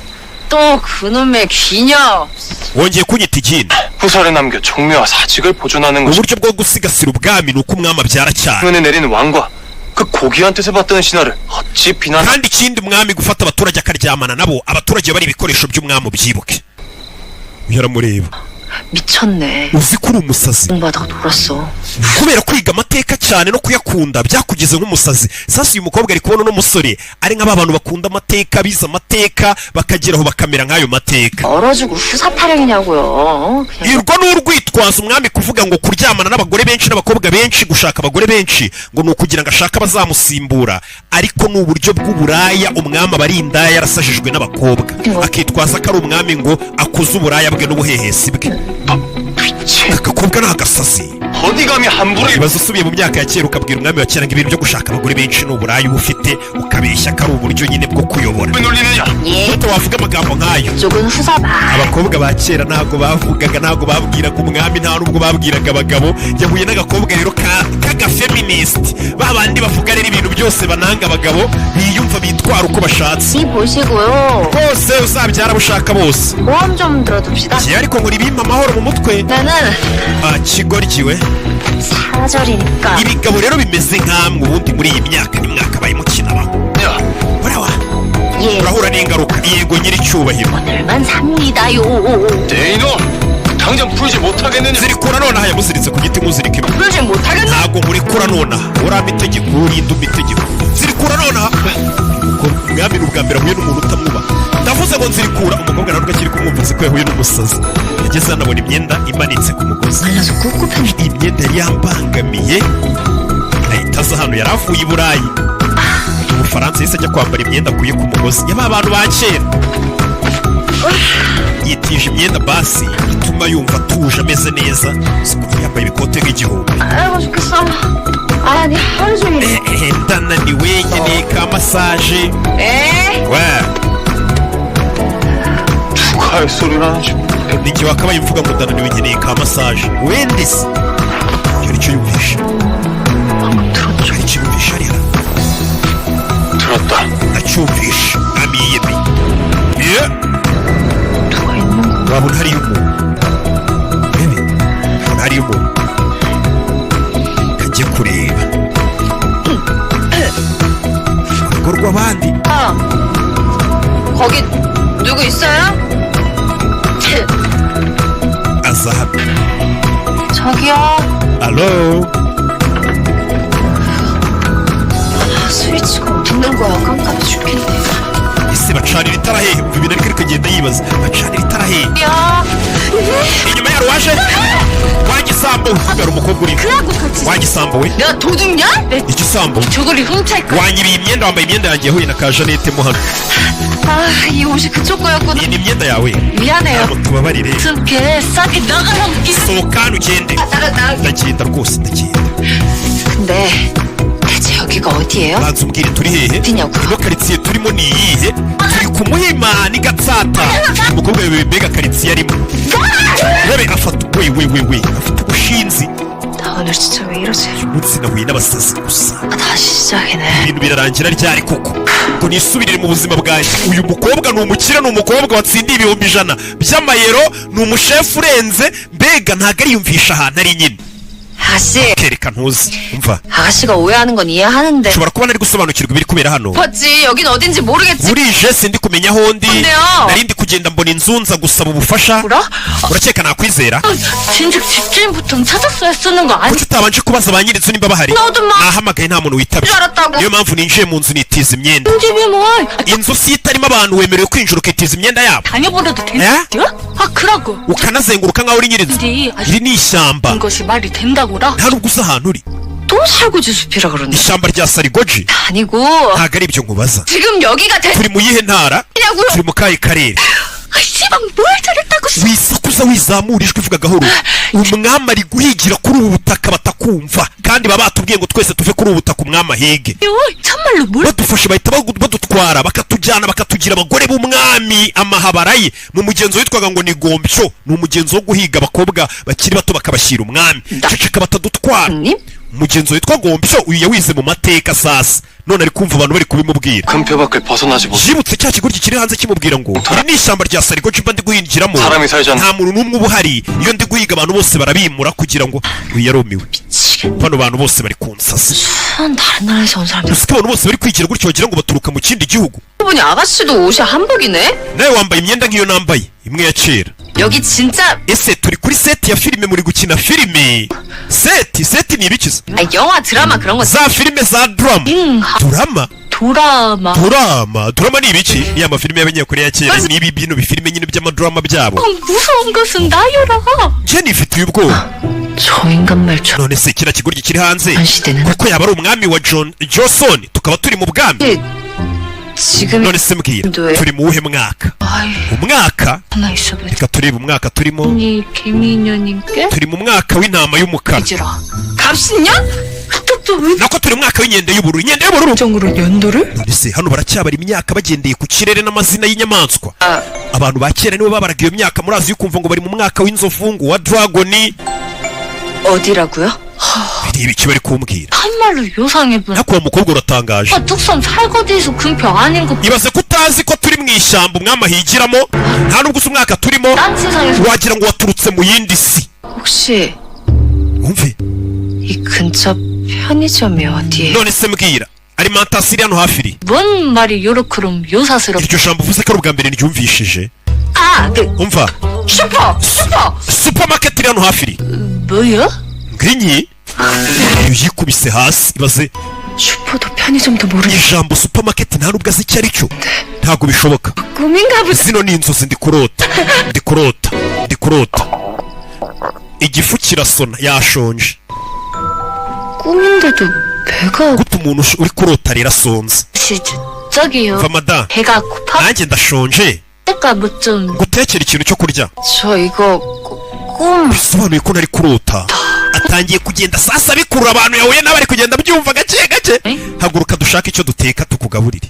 또 그놈의 귀녀. wongeye kunyita igini. 후설에 남겨 종묘와 사직을 보존하는 것이 uburyo bwo gusigasira ubwami ni uko umwami abyara cyane. 은에 내리는 왕과 그 고귀한 뜻을 받드는 신하를 어찌 비난? kandi ikindi umwami gufata abaturage akaryamana nabo abaturage bari ibikoresho by'umwami ubyibuke. yaramureba. 미쳤네. uzi ko uri umusazi. 공부하다가 놀았어. kubera kwiga amateka cyane no kuyakunda byakugeze nk'umusazi. sasa uyu mukobwa ari kubona uno musore ari nk'aba bantu bakunda amateka bize amateka bakageraho bakamera nk'ayo mateka. 얼어주고 후사 타령이냐고요. 그냥 irwo ni urwitwaza umwami kuvuga ngo kuryamana n'abagore benshi n'abakobwa benshi gushaka abagore benshi ngo ni ukugira ngo ashake abazamusimbura ariko ni uburyo bw'uburaya umwami aba ari indaya yarasajijwe n'abakobwa akitwaza ko ari umwami ngo akuze uburaya bwe n'ubuhehesi bwe. 미치. agakobwa ni agasazi. 어디 감히 함부로 ibaze usubiye mu myaka ya kera ukabwira umwami wa kera ngo ibintu byo gushaka abagore benshi ni uburaya uba ufite ukabeshya ko ari uburyo nyine bwo kuyobora. 놀리느냐? gute wavuga amagambo nk'ayo. 이쪽은 후사봐. abakobwa ba kera ntabwo bavugaga ntabwo babwiraga umwami nta nubwo babwiraga abagabo. yahuye n'agakobwa rero k'agafeministi ba bandi bavuga rero ibintu byose bananga abagabo biyumva bitwara uko bashatse. 이 보시고요. bose uzabyara bushaka bose. 모험 좀 들어둡시다. gihe ariko ngo ribimpe amahoro mu mutwe. 나는 kigoryiwe. 사절이니까. ibigabo rero bimeze nk'amwe ubundi muri iyi myaka ni mwakabaye mukinabaho. 야, urawa 예. urahura n'ingaruka. yego nyiricyubahiro. 오늘만 삽니다요. 내 이놈! 당장 풀지 못하겠느냐? zirikura nonaha yamuziritse ku giti muzirika ibi. 그러지 못하겠네. ntabwo nkurikura nonaha uramba itegeko urinda itegeko. zirikura nonaha. umwami ni ubwa mbere ahuye n'umuntu utamwubaha. ndavuze ngo nzirikura umukobwa ntabwo akiri kumwumvise ko yahuye n'umusazi. yageze hano abona imyenda imanitse ku mugozi. 말라서 꿉꿉한 imyenda yari yambangamiye ahita aza hano yari avuye i burayi. umufaransa yahise ajya kwambara imyenda akuye ku mugozi yaba abantu ba kera. yitije imyenda basi ituma yumva atuje ameze neza. yambaye ibikote nk'igihumbi. 아이고 죽겠어. 아니 하루 종일. ndananiwe nkeneye ka masaje. 에? we 누가 할 소리라는지. n'igihe wakabaye mvuga ngo ndananiwe nkeneye ka masaje. wende se hari icyo yumvisha. hari icyo yumvisha ariya. 들었다. ndacyumvisha mwami yiyemeye. 누가 있는 거? wabona hariyo umuntu. ebe wabona hariyo umuntu. kajye kureba. rugo rw'abandi. 거기 누구 있어요? aza hano. 저기요. alo. 스위치가 어딨는 거야? 깜깜해 죽겠네. ese bacanira itara hehe? Umva ibintu ariko kugenda yibaza. bacanira itara hehe? 야. inyuma yaro waje wagisambo. Hari umukobwa uri wagisambo we. 내가 도둑냐? igisambo 저거를 훔칠 거야. wanyiriye imyenda, wambaye imyenda yanjye yahuye na ka Jeannette mo hano. 이 옷이 그쪽 거였구나. iyi ni imyenda yawe. 미안해요. ntabwo tubabarire. 게 싸게 나가라고. sohoka hano ugende. ndagenda rwose ndagenda. 근데 대체 여기가 어디예요? banza umbwire turi hehe? 어디냐고? ino karitsiye turimo ni iyihe? turi ku Muhima ni Gatsata. umukobwa we mbega karitsiye arimo. urebe afata we afata ubushinzi. 나 오늘 진짜 왜 이러지? umunsi nahuye n'abasazi gusa. 다시 시작이네. ibintu birarangira ryari koko ngo nisubirire mu buzima bwanjye? uyu mukobwa ni umukire, ni umukobwa watsindiye ibihumbi 100 by'amayero, ni umushefu urenze, mbega ntabwo ariyumvisha ahantu ari nyine. 아가씨, kereka ntuzi. umva, 아가씨가 오해하는 건 이해하는데. ushobora kuba nari gusobanukirwa ibiri kubera hano. 봤지? 여긴 어딘지 모르겠지. burije sindi kumenya aho ndi. 근데요. nari ndi kugenda mbona inzu nza gusaba ubufasha. 뭐라? urakeka nakwizera? 진짜 집주인부터 찾았어야 쓰는 거 아니? kuki utabanje kubaza ba nyir'inzu nimba bahari? 나도 막 nahamagaye nta muntu witabye. 줄 알았다고. niyo mpamvu ninjiye mu nzu nitiza imyenda. 집이 뭐? inzu si itarimo abantu wemerewe kwinjira ukitiza imyenda yabo, 다녀버려도 되는 에? 거야? 아, 그러고. ukanazenguruka nk'aho uri nyir'inzu. iri ni ishyamba, 것이 말이 된다고라? nta nubwo uzi ahantu uri. 또 살구지 숲이라 그러네. ishyamba rya Sarigoji? 아니고. ntabwo ari ibyo nkubaza. 지금 여기가 turi mu yihe ntara? 되냐고요? turi mu kahe karere? 씨방 뭘 잘했다고. wisakuza wizamura ijwi uvuga gahoro. umwami ari guhigira kuri ubu butaka batakumva, kandi baba batubwiye ngo twese tuve kuri ubu butaka umwami ahige. 참말로 뭘? badufashe bahita badutwara bakatujyana bakatugira abagore b'umwami amahabara ye mu mugenzo witwaga ngo ni gombyo. ni umugenzo wo guhiga abakobwa bakiri bato bakabashyira umwami. ceceka batadutwara. umugenzo witwa gombyo uyu yawize mu mateka sasa, none ari kumva abantu bari kubimubwira. 큰 표 밖을 벗어나지 못. yibutse cya kigoryi kiri hanze kimubwira ngo iri ni ishyamba rya Sarigoji mba ndi guhingiramo, 사람이 살지 않는. nta muntu n'umwe uba uhari. iyo ndi guhiga abantu bose barabimura kugira ngo uyu yarumiwe. bano bantu bose bari kunsasa. 다른 나라에서 온 사람들. gusa abantu bose bari kwigira gutyo wagira ngo baturuka mu kindi gihugu. 보니 아가씨도 옷이 한복이네? nawe wambaye imyenda nk'iyo nambaye, imwe ya kera. 여기 진짜. ese turi kuri seti ya filime, muri gukina filime? seti ni ibikiza? 아, 영화 드라마 그런 거. za filime za drama. drama drama ni ibiki? ni amafilime y'abanyakoreya ya kera, ni ibi bino bifilime nyine by'amadrama byabo. 무서운 것은 나여라. njye nifitiye ubwoba. 저 인간 말처럼. none se kiriya kigoryi kiri hanze 한 시대는. kuko yaba ari umwami wa Johnson tukaba turi mu bwami? 지금. none se mbwira, 네. turi mu wuhe mwaka? umwaka? 하나 있어 보자. reka turebe umwaka turimo. 이 개미녀님께. turi mu mwaka w'intama y'umukara. 이지라. 갑신년? nako turi mu mwaka w'inkende y'ubururu. inkende y'ubururu? 정으로 연도를? none se hano baracyabara imyaka bagendeye ku kirere n'amazina y'inyamaswa? abantu ba kera nibo babaraga iyo myaka. murazi yo kumva ngo bari mu mwaka w'inzovu, ngo wa dragoni. 어디라고요? biri ibiki bari kumbwira? 한말로 요상해분. ariko uwo mukobwa uratangaje. 뚝섬 살거지에서 근표 아닌 거. ibaze ko utazi ko turi mu ishyamba umwami ahigiramo, nta nubwo uzi umwaka turimo. 딴 세상에서. wagira ngo waturutse mu yindi si. 혹시 wumve, 이 근처 편의점이 어디에? none se mbwira, alimentation iri hano hafi iri? 뭔 말이 요렇게럼 요사스럽. iryo jambo uvuze ko ari ubwa mbere ryumvishije. 아, 그 umva, 슈퍼. supermarket iri hano hafi iri. 뭐야? nkinyi iyo yikubise hasi. ibaze, 슈퍼도 편의점도 모르는 ijambo supermarket nta nubwo azi icyo ari cyo. ntabwo bishoboka. 꿈인가 보다. zino ni inzozi ndi kurota. igifu kirasona, yashonje. 꿈인데도 배가. gute umuntu uri kurota rero asonze? 저기요. va madamu, 배가 고파? nanjye ndashonje. 때가 뭐 좀. ngutekere ikintu cyo kurya. 저 이거 꿈. bisobanuye ko nari kurota. atangiye kugenda sasa bikurura abantu yahuye n'abari kugenda byumva gake gake. haguruka dushake icyo duteka tukugaburire.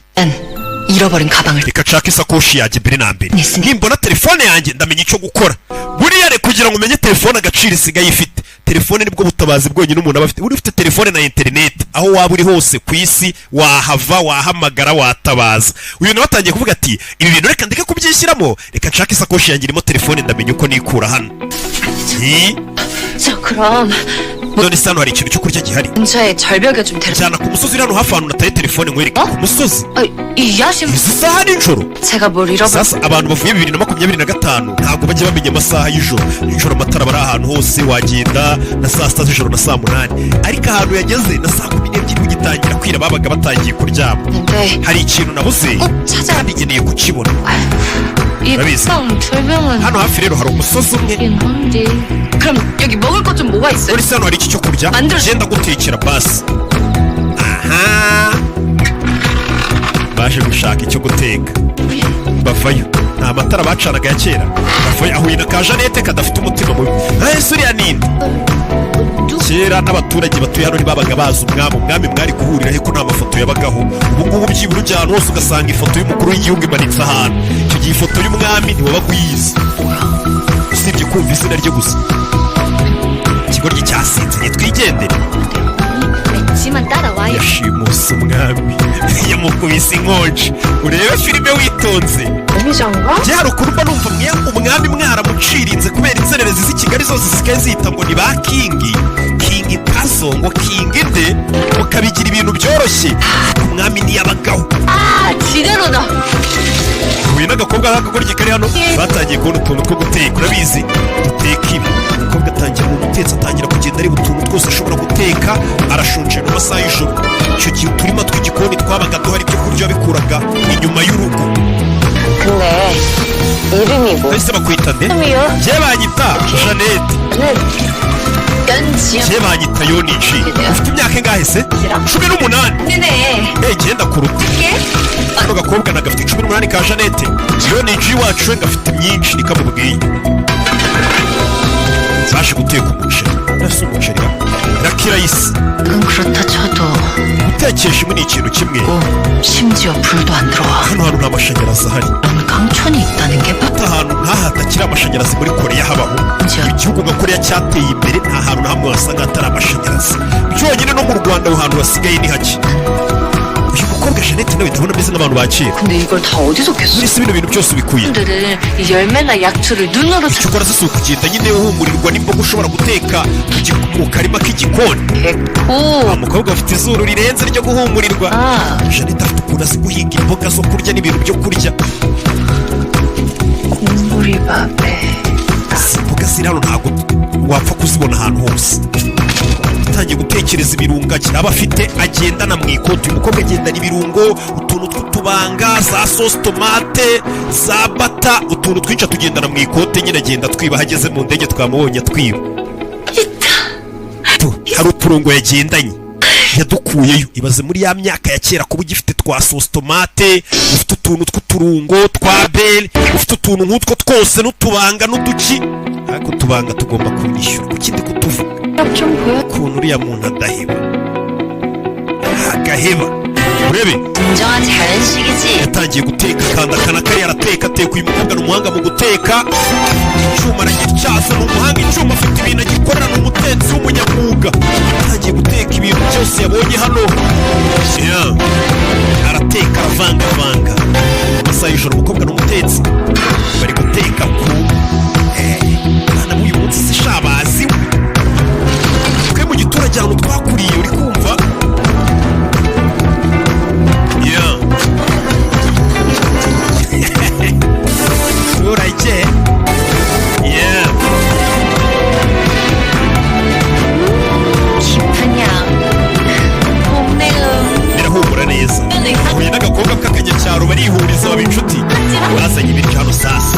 잃어버린 가방을. reka nshake isakoshi yanjye mbere na mbere. nimbona telefone yanjye ndamenya icyo gukora. buriya reka kugira ngo umenye telefone agaciro isigaye ifite. telefone nibwo butabazi bwonyine umuntu aba afite. uri ufite telefone na interineti, aho waba uri hose ku isi wahava, wahamagara, watabaza. uyu nawe atangiye kuvuga ati ibi bintu reka ndeke kubyishyiramo, reka nshake isakoshi yanjye irimo telefone ndamenya uko nikura hano. 자, 그럼 none se hano hari ikintu cyo kurya gihari? 근처에 절벽에 좀 데려. jyana ku musozi uri hano hafi ahantu nataye telefone nkwereke. ku musozi 이 야심. izi saha nijoro. 제가 뭘 잃어버. sasa abantu bavuye 2025 ntabwo bajya bamenya amasaha y'ijoro. nijoro amatara bari ahantu hose wagenda na saa sita z'ijoro na saa munani, ariko ahantu yageze na saa 12 ugitangira kwira babaga batangiye kuryama. 근데 hari ikintu nabuze 찾아. kandi nkeneye kukibona. 이 라비스. 성 절벽은 hano hafi rero hari umusozi umwe. 있긴 한데. 그럼 여기 먹을 것 좀 뭐가 있어요? none se hano hari iki cyo kurya? 만들어- genda gutekera basi. aha baje gushaka icyo guteka bavayo. nta matara bacanaga ya kera. bavayo ahuye na ka Janete kadafite umutima mubi. ese uriya ninde? kera n'abaturage batuye hano ntibabaga bazi umwami mwari guhurira he ko nta mafoto yabagaho. ubu ngubu byibura ujya ahantu hose ugasanga ifoto y'umukuru w'igihugu imanitse ahantu. icyo gihe ifoto y'umwami ntiwabaga uyizi usibye kumva izina rye gusa. ikigoryi cyasinziriye twigendere. 지만 따라와요. yashimuse umwami yamukubise inkonji. urebe filime witonze. 오미정가? njye haruguru mba numva umwami mwaramucirinze kubera inzererezi z'i Kigali zose zisigaye zihita ngo ni ba kingi kasongo kingi nde mukabigira ibintu byoroshye. umwami ntiyabagaho. 지대로다. huye n'agakobwa k'akagoryi kari hano batangiye kubona utuntu two guteka. urabizi duteka ibi. umukobwa atangira mu mutetsi atangira kugenda areba utuntu twose ashobora guteka. arashonje mu masaha y'ijoro. icyo gihe uturima tw'igikoni twabaga duhari ibyo kurya bikuraga inyuma y'urugo. 근데 이름이 뭐? ese bakwita nde? 이름이요? jye banyita Janete. 연지요. jye banyita Yoniji. ufite imyaka ingahe se? 18. 네네. genda kuruta. kano gakobwa nagafite 18 ka Janete. Yoniji wacu we gafite myinshi nikamubwiye. baje guteka umuceri. ese umuceri rakirayisi. 그건 그렇다 쳐도 gutekesha inkwi ni ikintu kimwe. 심지어 불도 안 들어와. hano hantu nta mashanyarazi ahari. 그런 강촌이 있다는 게 뭐? ata ahantu nk'aha hatakiri amashanyarazi muri Koreya habaho. igihugu nka Koreya cyateye imbere nta hantu na hamwe wasanga hatari amashanyarazi. byonyine no mu Rwanda aho hantu hasigaye ni hake. uyu mukobwa Janete nawe ndabona ameze nk'abantu bakira. 근데 이걸 다 어디서 겠어? muri si bino bintu byose ubikuye. 사람들은 이 열매나 약초를 눈으로 icyo ukora si ukugenda nyine uhumurirwa n'imboga ushobora guteka mu karima k'igikoni. 뱉고. umukobwa afite izuru rirenze ryo guhumurirwa. Janete afite ukuntu azi guhinga imboga zo kurya n'ibintu byo kurya. 국물이밥에. si imboga ziri hano ntabwo wapfa kuzibona ahantu hose. atangiye gutekereza ibirungo aba afite agendana mu ikoti. uyu mukobwa agendana ibirungo, utuntu tw'utubanga, za sosi tomate, za bata, utuntu twinshi tugendana mu ikote nyine agenda twiba. ahageze mu ndege twamubonye twiba. hari uturongo yagendanye yadukuyeyo. ibaze muri ya myaka ya kera kuba ugifite twa sosi tomate, ufite utuntu tw'uturungo twa beri, ufite utuntu nk'utwo twose n'utubanga n'uduki. ariko utubanga tugomba kunyishyura ku kindi kutuvuga. 좀 보여. ukuntu uriya muntu adaheba agaheba. urebe 진정한 자연식이지. yatangiye guteka kanda kariya arateka. ateka. uyu mukobwa ni umuhanga mu guteka. icyuma aragityaza. ni umuhanga icyuma afite ibintu agikorera. ni umutetsi w'umunyamwuga. atangiye guteka ibintu byose yabonye hano. arateka aravangavanga. amasaha y'ijoro umukobwa ni umutetsi. bari guteka ku mwana w'uyu munsi si shabazi we. twe mu giturage ahantu twakuriye uri kumva. urajye 깊은 향. 봄내음. birahumura neza. huye n'agakobwa k'akanyacyaro barihuriza baba inshuti. bazanye ibiryo hano sasa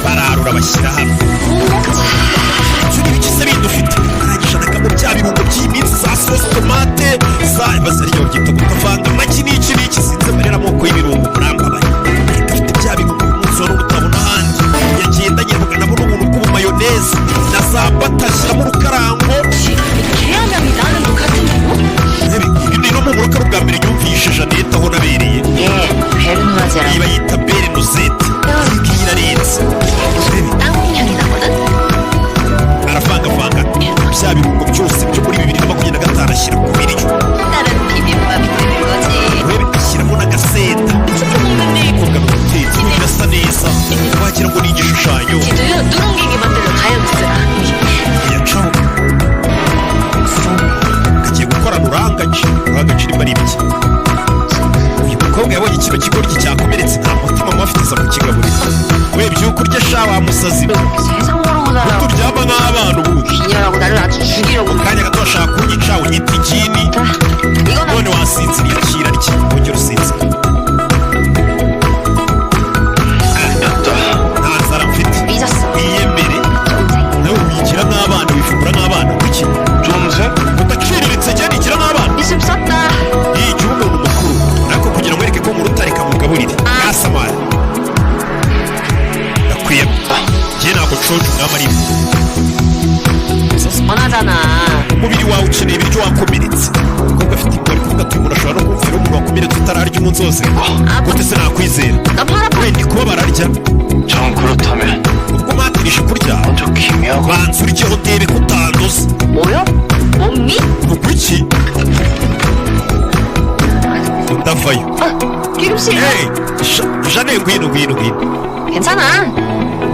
bararura bashyira hamwe. ibyo ni ibiki se bindi ufite? arangije anakamo bya birungo by'iminsi za sosi tomate za bazarya babyita gukavanga amagi n'iki n'iki. sinzi amarira amoko y'ibirungo murambabaye. ariko afite bya birungo umunsi wari utabona ahandi. yagendanye nabo n'ubuntu bw'ubumayoneze na za bata ashyiramo urukarango. 개화명이 나는 것 같은데. ibi no mu buroka bwa mbere yumvishe Janete aho nabereye. 예, 베르누아제라. niba yita bere nozete. iyi ngiyi irarenze. 땅 향이 나거든. aravangavanga bya birungo byose byo muri 2025 ashyira ku biryo. 다른 비빔밥이 되는 거지. urebe ashyiramo n'agasenda. umukobwa ni umutetsi birasa neza. wagira ngo ni igishushanyo. 지도요 누룽기기 만들러 가야겠어라. yacaho ukaza kukigaburira we byuko urya sha wa musazi 세상 모르고 살아. turyama nk'abana ubu 비녀라고 나를 아주 죽이려고. mu kanya gato bashaka kunyica unyita ikini 이건 none wasinziriye akira ari kintu ongera usinzira nta nzara mfite 삐졌어. wiyemere nawe wigira nk'abana wifungura nk'abana kuki 동생? udaciriritse jya nigira nk'abana 있음 썼다. yigira umuntu mukuru ariko kugira ngo wereke ko mu rutare kamugaburire yasamara ndakwiyemo njye ntabwo nshonje umwami ari 뻔하잖아. umubiri wawe ukeneye ibiryo wakomeretse umukobwa afite ingori kuvuga ati umuntu ashobora no kumvira umuntu wakomeretse utararya umunsi wose gute se nakwizera 나 팔아파. wenda kuba bararya 전 그렇다면 ubwo mwatirije kurya 먼저 기미하고 banza uryeho ndebe ko utanduza 뭐요? 몸미? ubwo iki ndavayo 기름씨. jane ngwino 괜찮아.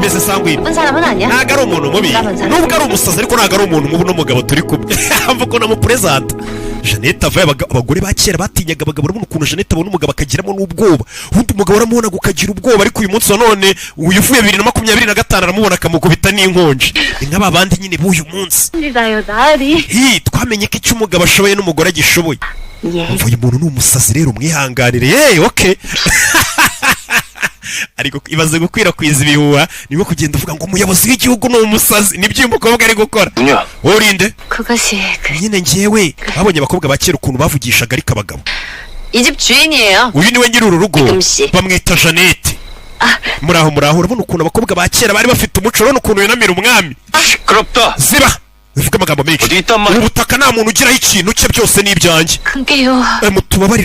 meze sangwino 나쁜 사람은 아니야. ntago ari umuntu mubi nubwo ari umusazi ariko ntago ari umuntu mubi n'umugabo turi kumwe mvuga namupurezanta Jeannette avaye abagore ba kera batinyaga abagabo urabona ukuntu Jeannette abona umugabo akagiramo n'ubwoba ubundi umugabo aramubonaga ukagira ubwoba ariko uyu munsi wa none uyu uvuye 2025 aramubona akamukubita n'inkonje ni nk'aba bandi nyine b'uyu munsi 나요 나리. twamenye ko icyo umugabo ashoboye n'umugore agishoboye umva uyu muntu ni umusazi rero mwihanganire okay ariko ibaze gukwirakwiza ibihuha nibwo kugenda uvuga ngo umuyobozi w'igihugu ni umusazi nibyo uyu mukobwa ari gukora 누냐? urinde 그것이 nyine njyewe babonye abakobwa ba kera ukuntu bavugishaga ariko abagabo 이 집 주인이에요. uyu niwe nyiri uru rugo 지금씨. bamwita Jeannette muraho urabona ukuntu abakobwa ba kera bari bafite umuco urabona ukuntu yunamira umwami 시끄럽다. ziba bivuga amagambo menshi 어디 있단 말이야? ubu butaka nta muntu ugiraho ikintu cye byose ni ibyanjye 그게요.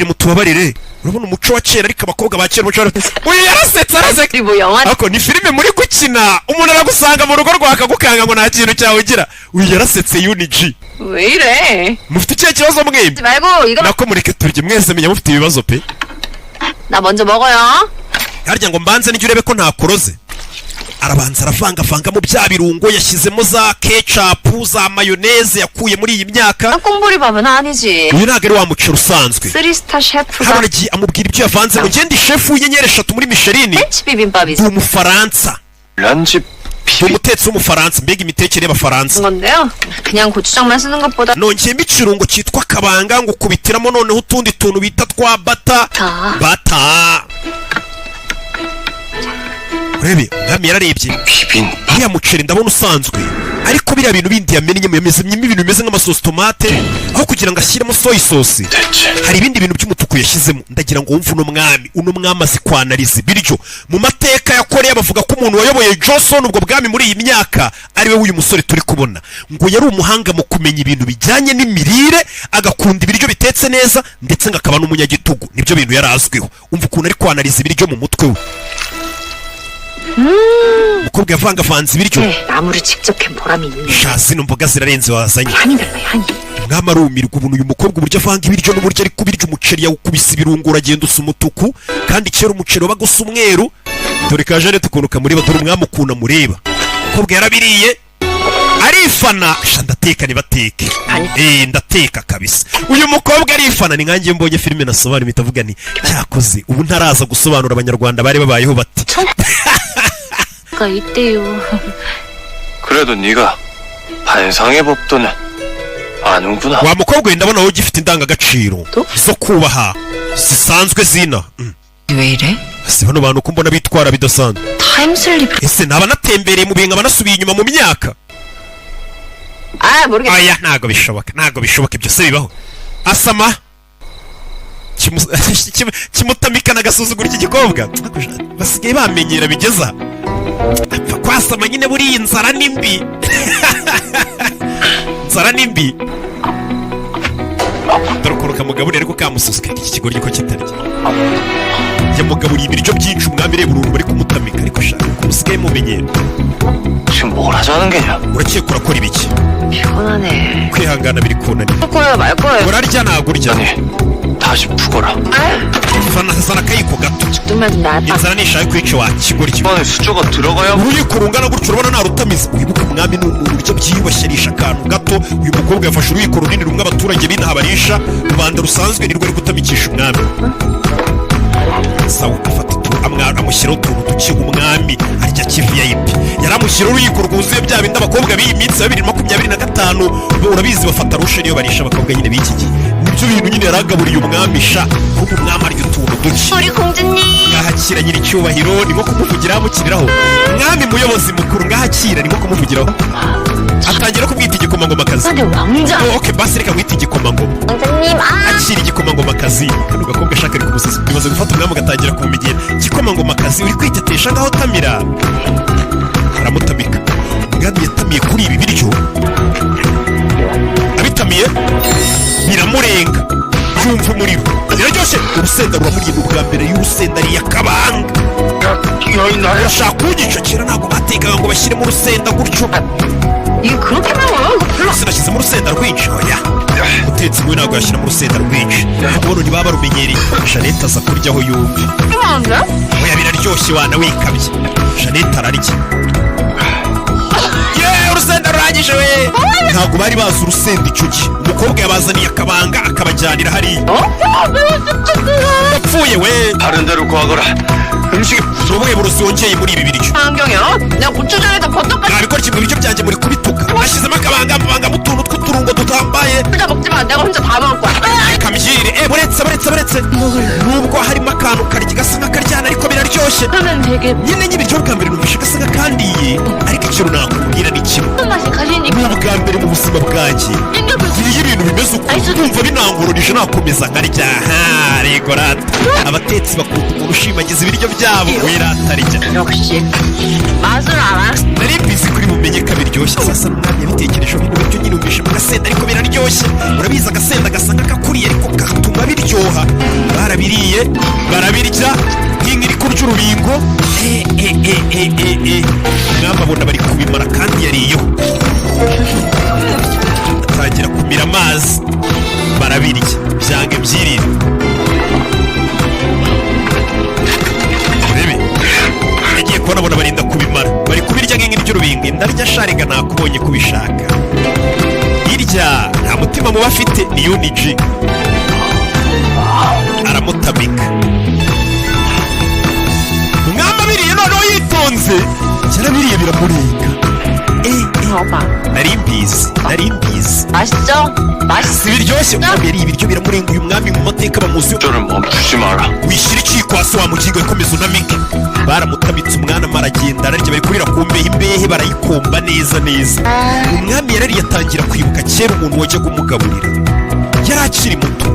mutubabarire urabona umuco wa kera ariko abakobwa ba kera umuco uyu yarasetse 우리 뭐 영화 ariko ni filime muri gukina umuntu aragusanga mu rugo rwawe akagukanga ngo nta kintu cyawe ugira uyu yarasetse UNG 왜 이래? mufite ikihe kibazo mwembi 하지 말고 이거 nako mureke turye mwese menya mufite ibibazo pe 나 먼저 먹어요. harya ngo mbanze nijye urebe ko ntakoroze arabanza aravangavangamo bya birungo yashyizemo za ketchup za mayoneze yakuye muri iyi myaka 꽁보리밥은 아니지. uyu ntabwo ari wa muceri usanzwe 3스타 셰프가 hano aragiye amubwira ibyo yavanzemo njye ndi shefu w'inyenyeri 3 muri Michelin 벤치 비빔밥이지. ndi umufaransa 란집 ndi umutetsi w'umufaransa mbega imitekere y'abafaransa 건데요. 그냥 고추장만 쓰는 것보다 nongeyemo ikirungo cyitwa kabanga ngo ukubitiramo noneho utundi tuntu bita twa bata bata urebe umwami yararebye 비빔 uriya muceri ndabona usanzwe ariko biriya bintu bindi yamennyemo yamezemo ibintu bimeze nk'amasosi tomate aho kugira ngo ashyiremo soy sauce 대체 hari ibindi bintu by'umutuku yashyizemo ndagira ngo wumve uno mwami azi kwanariza ibiryo mu mateka ya Korea bavuga ko umuntu wayoboye Johnson ubwo bwami muri iyi myaka ari we w'uyu musore turi kubona ngo yari umuhanga mu kumenya ibintu bijyanye n'imirire agakunda ibiryo bitetse neza ndetse ngo akaba n'umunyagitugu nibyo bintu yari azwiho umva ukuntu ari kwanariza ibiryo mu mutwe we umukobwa yavangavanze ibiryo 나무를 직접 캔 보람이 있네. sha zino mboga zirarenze wazanye 향이 달라 향이. umwami arumirwa ubuntu uyu mukobwa uburyo avanga ibiryo n'uburyo ari kubirya umuceri yawukubise ibirungo uragenda usa umutuku kandi kera umuceri wabaga usa umweru dore ka Jeannette ukuntu kamureba dore umwami ukuntu amureba umukobwa yarabiriye arifana sha ndateka nibateke ndateka kabisa uyu mukobwa arifana ni nkanjye mbonye filime nasobanura impita avuga ni cyakoze ubu ntaraza gusobanura abanyarwanda bari babayeho bati 가 있대요. 그래도 네가 반상의 법도는 아는구나. wa mukobwa wenda ndabona wowe ugifite indangagaciro zo kubaha zisanzwe zina 왜 이래? si bano bantu ko mbona bitwara bidasanzwe 타임슬립. ese naba natembereye mu bintu nkaba nasubiye inyuma mu myaka 아 모르겠어. aya ntago bishoboka ibyo se bibaho asama kimutamikana agasuzugura iki gikobwa basigaye bamenyera bigeza apfa kwasama nyine buriya inzara nimbi inzara nimbi dore ukuntu kamugaburira ariko kamususuka iki kigoryi ko kitarya yamugaburiye ibiryo byinshi umwami reba uruntu bari kumutamika ariko shaka ukuntu usigaye mumenyera 지금 뭘 하자는 게냐? urakeka urakora ibiki 피곤하네. kwihangana biri kunanira 할 거예요 말 거예요. urarya ntabwo urya 아니 다시 푸거라. zana akayiko gato 좀 나았다. inzara nishaka kwica wa kigoryi 이번에 수저가 들어가야 uruyiko rungana gutyo urabona nta rutamiza wibuka umwami ni uburyo byiyubashye arisha akantu gato uyu mukobwa yafashe uruyiko runini rumwe abaturage b'inaha barisha rubanda rusanzwe nirwo ari gutamikisha umwami sawa afata amushyiraho utuntu dukiga umwami arya kivip yaramushyiraho uruyiko rwuzuye bya bindi abakobwa b'iyi minsi ya 2025 urabizi bafata rushe niyo barisha abakobwa nyine b'iki gihe nibyo bintu nyine yaragaburiye umwami sha kuko umwami arya utuntu duki 우리 공주님. ngahakira nyiri icyubahiro ni nko kumuvugiraho amukiriraho mwami muyobozi mukuru ngahakira ni nko kumuvugiraho atangira kumwita igikomangomakazi. 근데 왕자. Okay basi reka mwita igikomangoma. 왕자님 akira igikomangomakazi kano gakobwa ashaka ari kumusozi bimaze gufata umwami agatangira kumumegera igikomangomakazi uri kwitetesha ngaho tamira aramutamika umwami yatamiye kuri ibi biryo abitamiye biramurenga yumva umuriro biraryoshye urusenda ruramuriye ubwa mbere y'urusenda ari yakabanga urashaka kugicokera ntabwo batekaga ngo bashyiremo urusenda gutyo 이거 그렇게 매워요? 별로 sinashyizemo urusenda rwinshi oya utetse imwe ntabwo yashyiramo urusenda rwinshi ubundi ntibaba barumenyereye Jeannette aza kuryaho yumva 안 돼? oya biraryoshye wana wikabye Jeannette ararya yeee urusenda rurangije we ntabwo bari bazi urusenda icyo gihe umukobwa yabazaniye akabanga akabajyanira hariya yapfuye we 다른 데로 구하거라. 음식이 ubuhe burozi wongeye muri ibi biryo 안경이요? 내가 고추장에다 버터까지 mwabikora kimwe ibiryo byanjye muri kubituka bashyizemo akabanga mbanga mu tuntu tw'uturungo dutambaye 혼자 먹지만 내가 혼자 다 먹을 거야. kamyire buretse nubwo harimo akantu karya gasa nk'akaryana ariko biraryoshye 그러면 되게 nyine nyibiryo bwa mbere numvishe gasa nk'akandiye ariko ikintu nakubwira ni kimwe 무슨 맛이 가시니까 ni ubwa mbere mu buzima bwanjye iyo ibintu bimeze uko numva binangururije nakomeza nkarya rego rata abatetsi bakunda umuntu ushimagiza ibiryo byabo we rata arya 역시 맛을 알아. nari mbizi kuri bumenye ko biryoshye sasa n'umwami yabitekerejeho bino biryo nyine numvishe mu gasenda ariko biraryoshye urabizi agasenda gasa nk'akakuriye ariko gatuma biryoha barabiriye barabirya nk'inka iri kurya urubingo umwami abona bari kubimara kandi yariyeho atangira kumira amazi barabirya byanga ibyirire urebe nagiye kubona abona barinda kubimara bari kubirya nk'inka irya urubingo indarya shariga nakubonye kubishaka hirya nta mutima muba afite ni uniji aramutamika umwami abiriye noneho yitonze yarabiriye biramurenga 봐봐. nari mbizi 맛있죠? 맛있어. si biryoshye umwami yariye ibiryo biramurenga uyu mwami mu mateka bamuziho 저를 멈추지 마라. wishyira ikiko hasi wa mugingo ikomeza unamike baramutamitse umwana aragenda ararya bari kurira ku mbehe imbehe barayikomba neza umwami yarariye atangira kwibuka kera umuntu wajyaga umugaburira yari akiri muto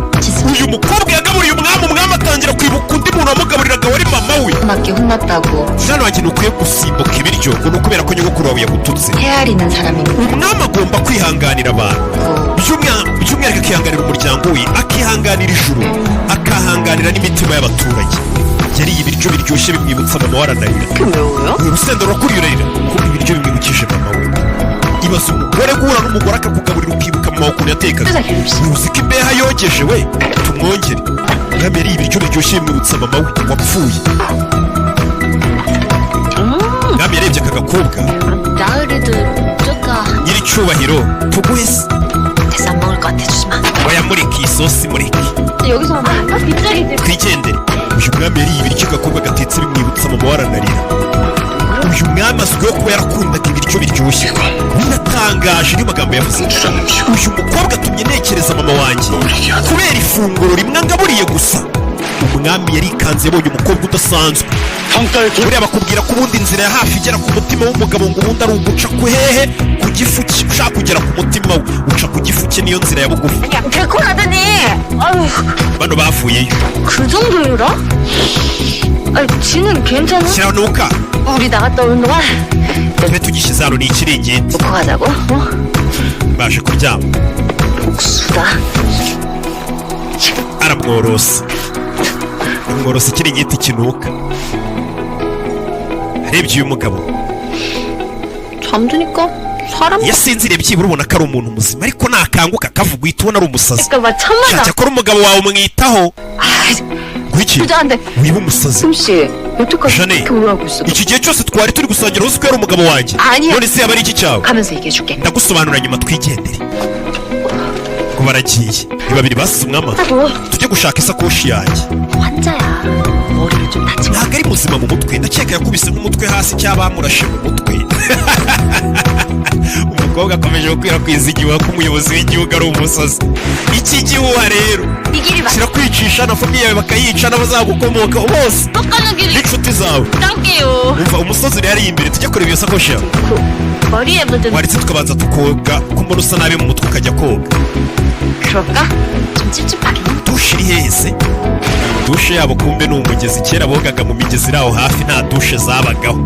uyu mukobwa yagaburiye umwami atangira kwibuka undi muntu wamugaburiraga wari mama we 맞게 혼났다고 mwana wanjye ntukwiye gusimbuka ibiryo ngo ni ukubera ko nyogokuru wawe yagututse 헤아리는 사람인 umwami agomba kwihanganira abantu by'umwihariko akihanganira umuryango we akihanganira ijuru akahanganira n'imitima y'abaturage yariye ibiryo biryoshye bimwibutsa mama we aranarira 그 매워요? urusenda rurakurira kuko ibiryo bimwibukije mama we ibaze umugore guhura n'umugore akakugaburira ukibuka mama wawe ukuntu yatekaga uzi ko imbeha yogeje we tumwongere umwami yariye ibiryo biryoshye bimwibutsa mama we wapfuye umwami yarebye aka gakobwa 나으리도 쪼까 nyiri icyubahiro tuguhe se 대사 안 먹을 것 같아 주지마 oya mureke iyi sosi mureke 여기서 막 빗자리들. twigendere uyu mwami yariye ibiryo agakobwa gatetse bimwibutsa mama we aranarira uyu mwami azwiho kuba yarakundaga ibiryo biryoshye binatangaje niyo magambo yavuze uyu mukobwa atumye ntekereza mama wanjye kubera ifunguro rimwe angaburiye gusa umwami yarikanze yabonye umukobwa udasanzwe buriya bakubwira ko ubundi inzira ya hafi igera ku mutima w'umugabo ngo ubundi ari uguca ku hehe ku gifu cye ushaka kugera ku mutima we uca ku gifu cye niyo nzira ya bugufi 개콜하더니. 아유 bano bavuyeyo 그 정도유라? 아니 지는 괜찮아? kiranuka 우리 나갔다 오는 동안 tube tugishyize hano ni ikiringiti 놓고 가자고. 어? baje kuryama 수다. aramworosa amworosa ikiringiti kinuka arebye uyu mugabo 잠드니까 사람. iyo asinziriye byibura ubona ko ari umuntu muzima ariko nakanguka akavuga uhita ubona ari umusazi 그러니까 막 참마다. shaka ko umugabo wawe umwitaho 아, gwiki 부자한테. wiba umusazi 솜씨 여태까지 자네. 그렇게 올라오고 있어. iki gihe cyose twari turi gusangira uzi ko yari umugabo wanjye 아니야. none se yaba ari iki cyawe 가면서 얘기해줄게. ndagusobanura nyuma twigendere ngo baragiye ni babiri basize umwama 하고 tujye gushaka isakoshi yanjye 환자야. ntabwo ari muzima mu mutwe, ndakeka yakubise nk'umutwe hasi cyangwa bamurashe mu mutwe. Umukobwa akomeje gukwirakwiza igihuha ko umuyobozi w'igihugu ari umusazi. Iki gihuha rero kirakwicisha na famiye yawe bakayica n'abazagukomoka bose n'inshuti zawe. Umva umusozi uri hariya imbere, tujya kureba iyo sakoshi yawe. Waretse tukabanza tukoga ko mbona usa nabi mu mutwe ukajya koga. Dushe iri hehe se? Dushe yabo kumbe ni umugezi, kera bogaga mu migezi iri aho hafi, nta dushe zabagaho.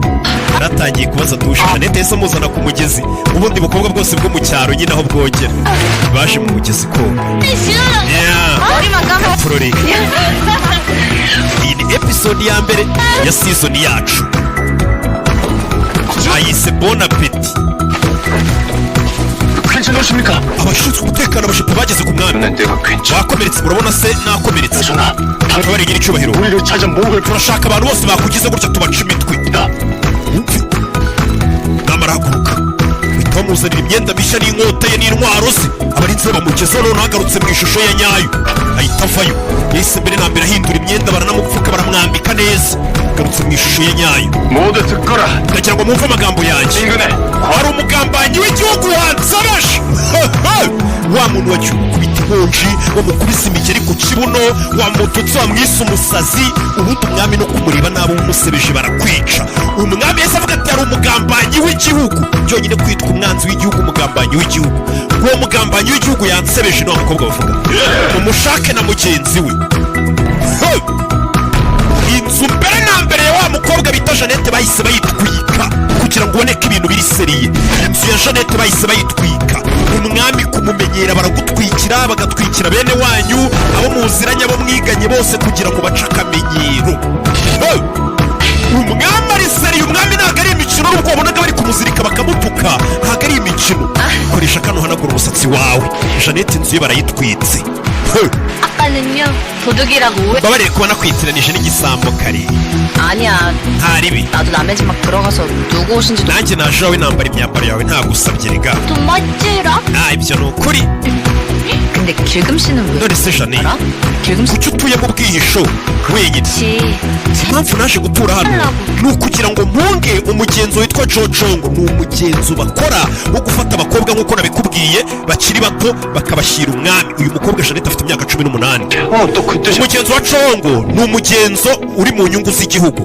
Yaratangiye kubaza dushe, Jeannette yahise amuzana ku mugezi, ubundi bukobwa bwose bwo mu cyaro nyine aho bwogera baje mu mugezi koga. Floride. Iyi ni episode ya mbere ya season yacu, ayise Bon Appetit. 괜찮으십니까? Abashinzwe umutekano abashipu bageze ku mwami. Wakomeretse, murabona se nakomeretse. Ntabarigira icyubahiro. 우리를 찾아 목을 turashaka abantu bose bakugize gutya tubaca imitwe. Namara haguruka uhita bamuzanira imyenda mishya n'inkota ye n'intwaro ze. Abarinzi bamugezeho noneho agarutse mu ishusho ya nyayo, ahita avayo. Yahise mbere na mbere ahindura imyenda, baranamupfuka baramwambika neza, agarutse mu ishusho ya nyayo. 모두 듣거라. ndagira ngo mwumve amagambo yanjye. 인근에 hari umugambanyi w'igihugu wansabaje. Wa muntu wagiye umukubita inkonji, wamukubise imigeri ku kibuno, wamututse, wamwise umusazi, ubundi umwami no kumureba nabo umusebeje barakwica. Umwami yahise avuga ati hari umugambanyi w'igihugu. Byonyine kwitwa umwanzi w'igihugu umugambanyi w'igihugu. Uwo mugambanyi w'igihugu yansebeje ni umukobwa bavuga. Mumushake na mugenzi we. Inzu mbere na mbere ya wa mukobwa bita Jeannette bahise bayitwika kugira ngo uboneke ibintu biri seriye. Inzu ya Jeannette bahise bayitwika. Umwami kumumenyera baragutwikira, bagatwikira bene wanyu, abo muziranye, abo mwiganye bose kugira ngo bace akamenyero. Umwami ari seriye, umwami ntabwo ari imikino, n'ubwo wabonaga bari kumuzirika bakamutuka, ntabwo ari imikino. Koresha kano hanagura umusatsi wawe. Jeannette inzu ye barayitwitse. 아까는요 도둑이라고. babarire kuba nakwitiranije n'igisambo kare. 아니야, ntaribi. 나도 남의 집 막 들어가서 누구 옷인지 nanjye naje wawe nambara imyambaro yawe ntagusabye rega. 좀 멋지라. ibyo ni ukuri. 근데 길금 씨는 왜? none se Jeannette, 알아? 길금 씨 kuki utuye mu bwihisho wenyine? 씨. impamvu naje gutura hano ni ukugira ngo mpunge umugenzo witwa Jojongo. ni umugenzo bakora wo gufata abakobwa nk'uko nabikubwiye bakiri bato bakabashyira umwami. uyu mukobwa Jeannette afite imyaka 18. 또 그때 umugenzo wa Congo ni umugenzo uri mu nyungu z'igihugu.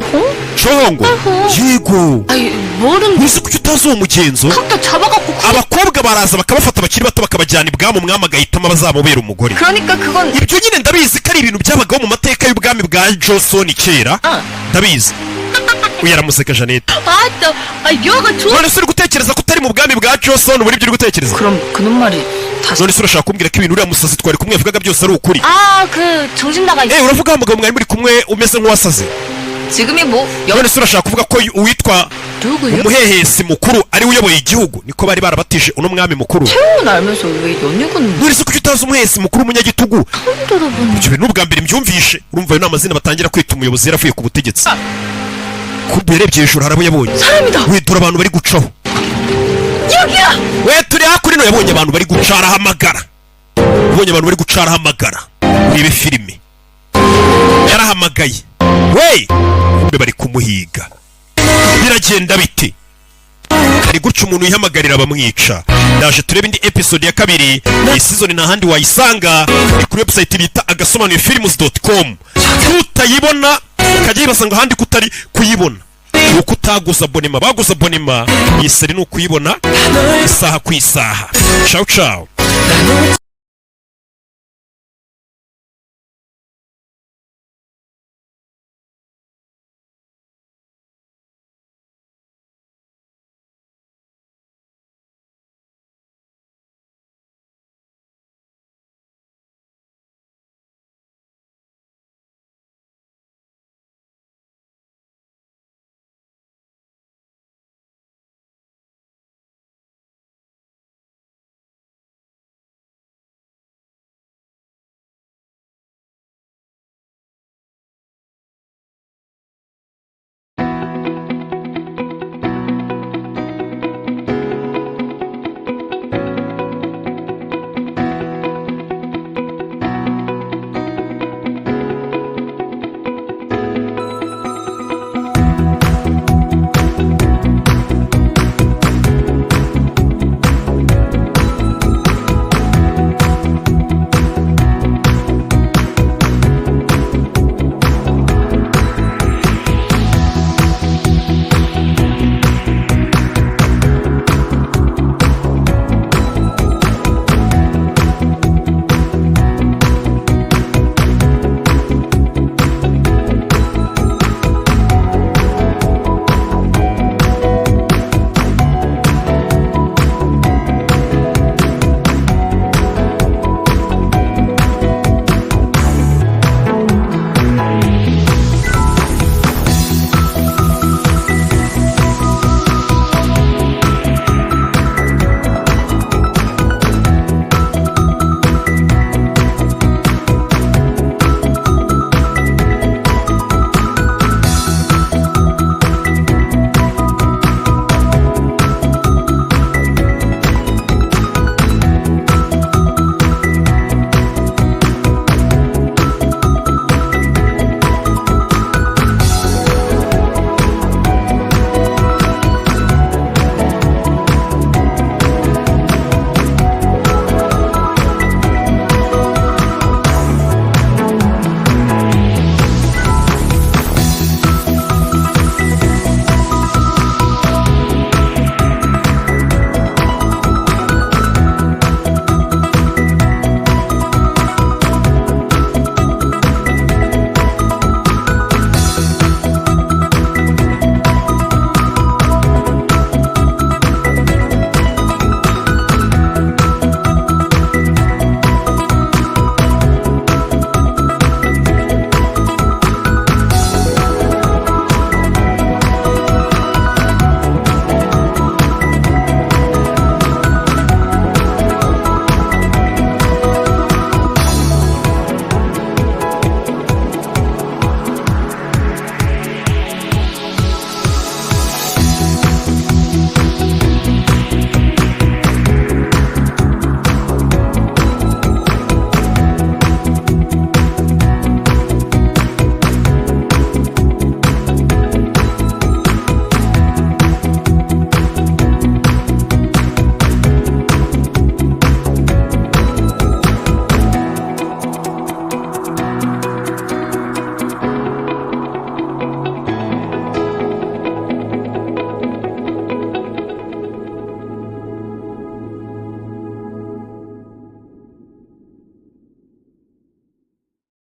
Congo yego. 아이 뭐는 uzi kuki utazi uwo mugenzo? 각다 잡아갖고. abakobwa baraza bakabafata abakiri bato bakabajyana ibwami, umwami agahitamo abazamubera umugore. 그러니까 그건 ibyo nyine ndabizi ko ari ibintu byabagaho mu mateka y'ubwami bwa Johnson kera. ndabizi. uyu aramuseka Jeannette. 맞다. 아 여가 좋아. none se uri gutekereza ko utari mu bwami bwa Johnson muri ibyo uri gutekereza? 그럼 그놈 말이 다시. none se urashaka kumbwira ko ibintu uriya musazi twari kumwe yavugaga byose ari ukuri? 그 정신 나가 있어. uravuga umugabo mwari muri kumwe umeze nk'uwasaze? 지금이 뭐 none se urashaka kuvuga ko uwitwa 누구요? umuhehesi mukuru ari we uyoboye igihugu? niko bari barabatije uno mwami mukuru. 태웅은 알면서 왜 연유군 none se kuki utazi umuhehesi mukuru umunyagitugu? 처음 들어보는. ibyo bintu ubwa mbere mbyumvishe. urumva ayo ni amazina batangira kwita umuyobozi yaravuye ku butegetsi. kumbe yarebye hejuru hari abo yabonye. 사람이다. we dore abantu bari gucaho. 여기야. we turi hakurino yabonye abantu bari guca arahamagara. yabonye abantu bari guca arahamagara. urebe filime yarahamagaye. we kumbe bari kumuhiga. biragenda bite? hari gutya umuntu yihamagarira bamwica. ndaje turebe indi episode ya kabiri. iyi season nta handi wayisanga, ni kuri website bita agasobanurefilms.com. utayibona ukajya yibasanga ahandi kutari kuyibona uko utaguza abonema. baguza abonema iyi seri ni ukuyibona isaha ku isaha. ciao ciao.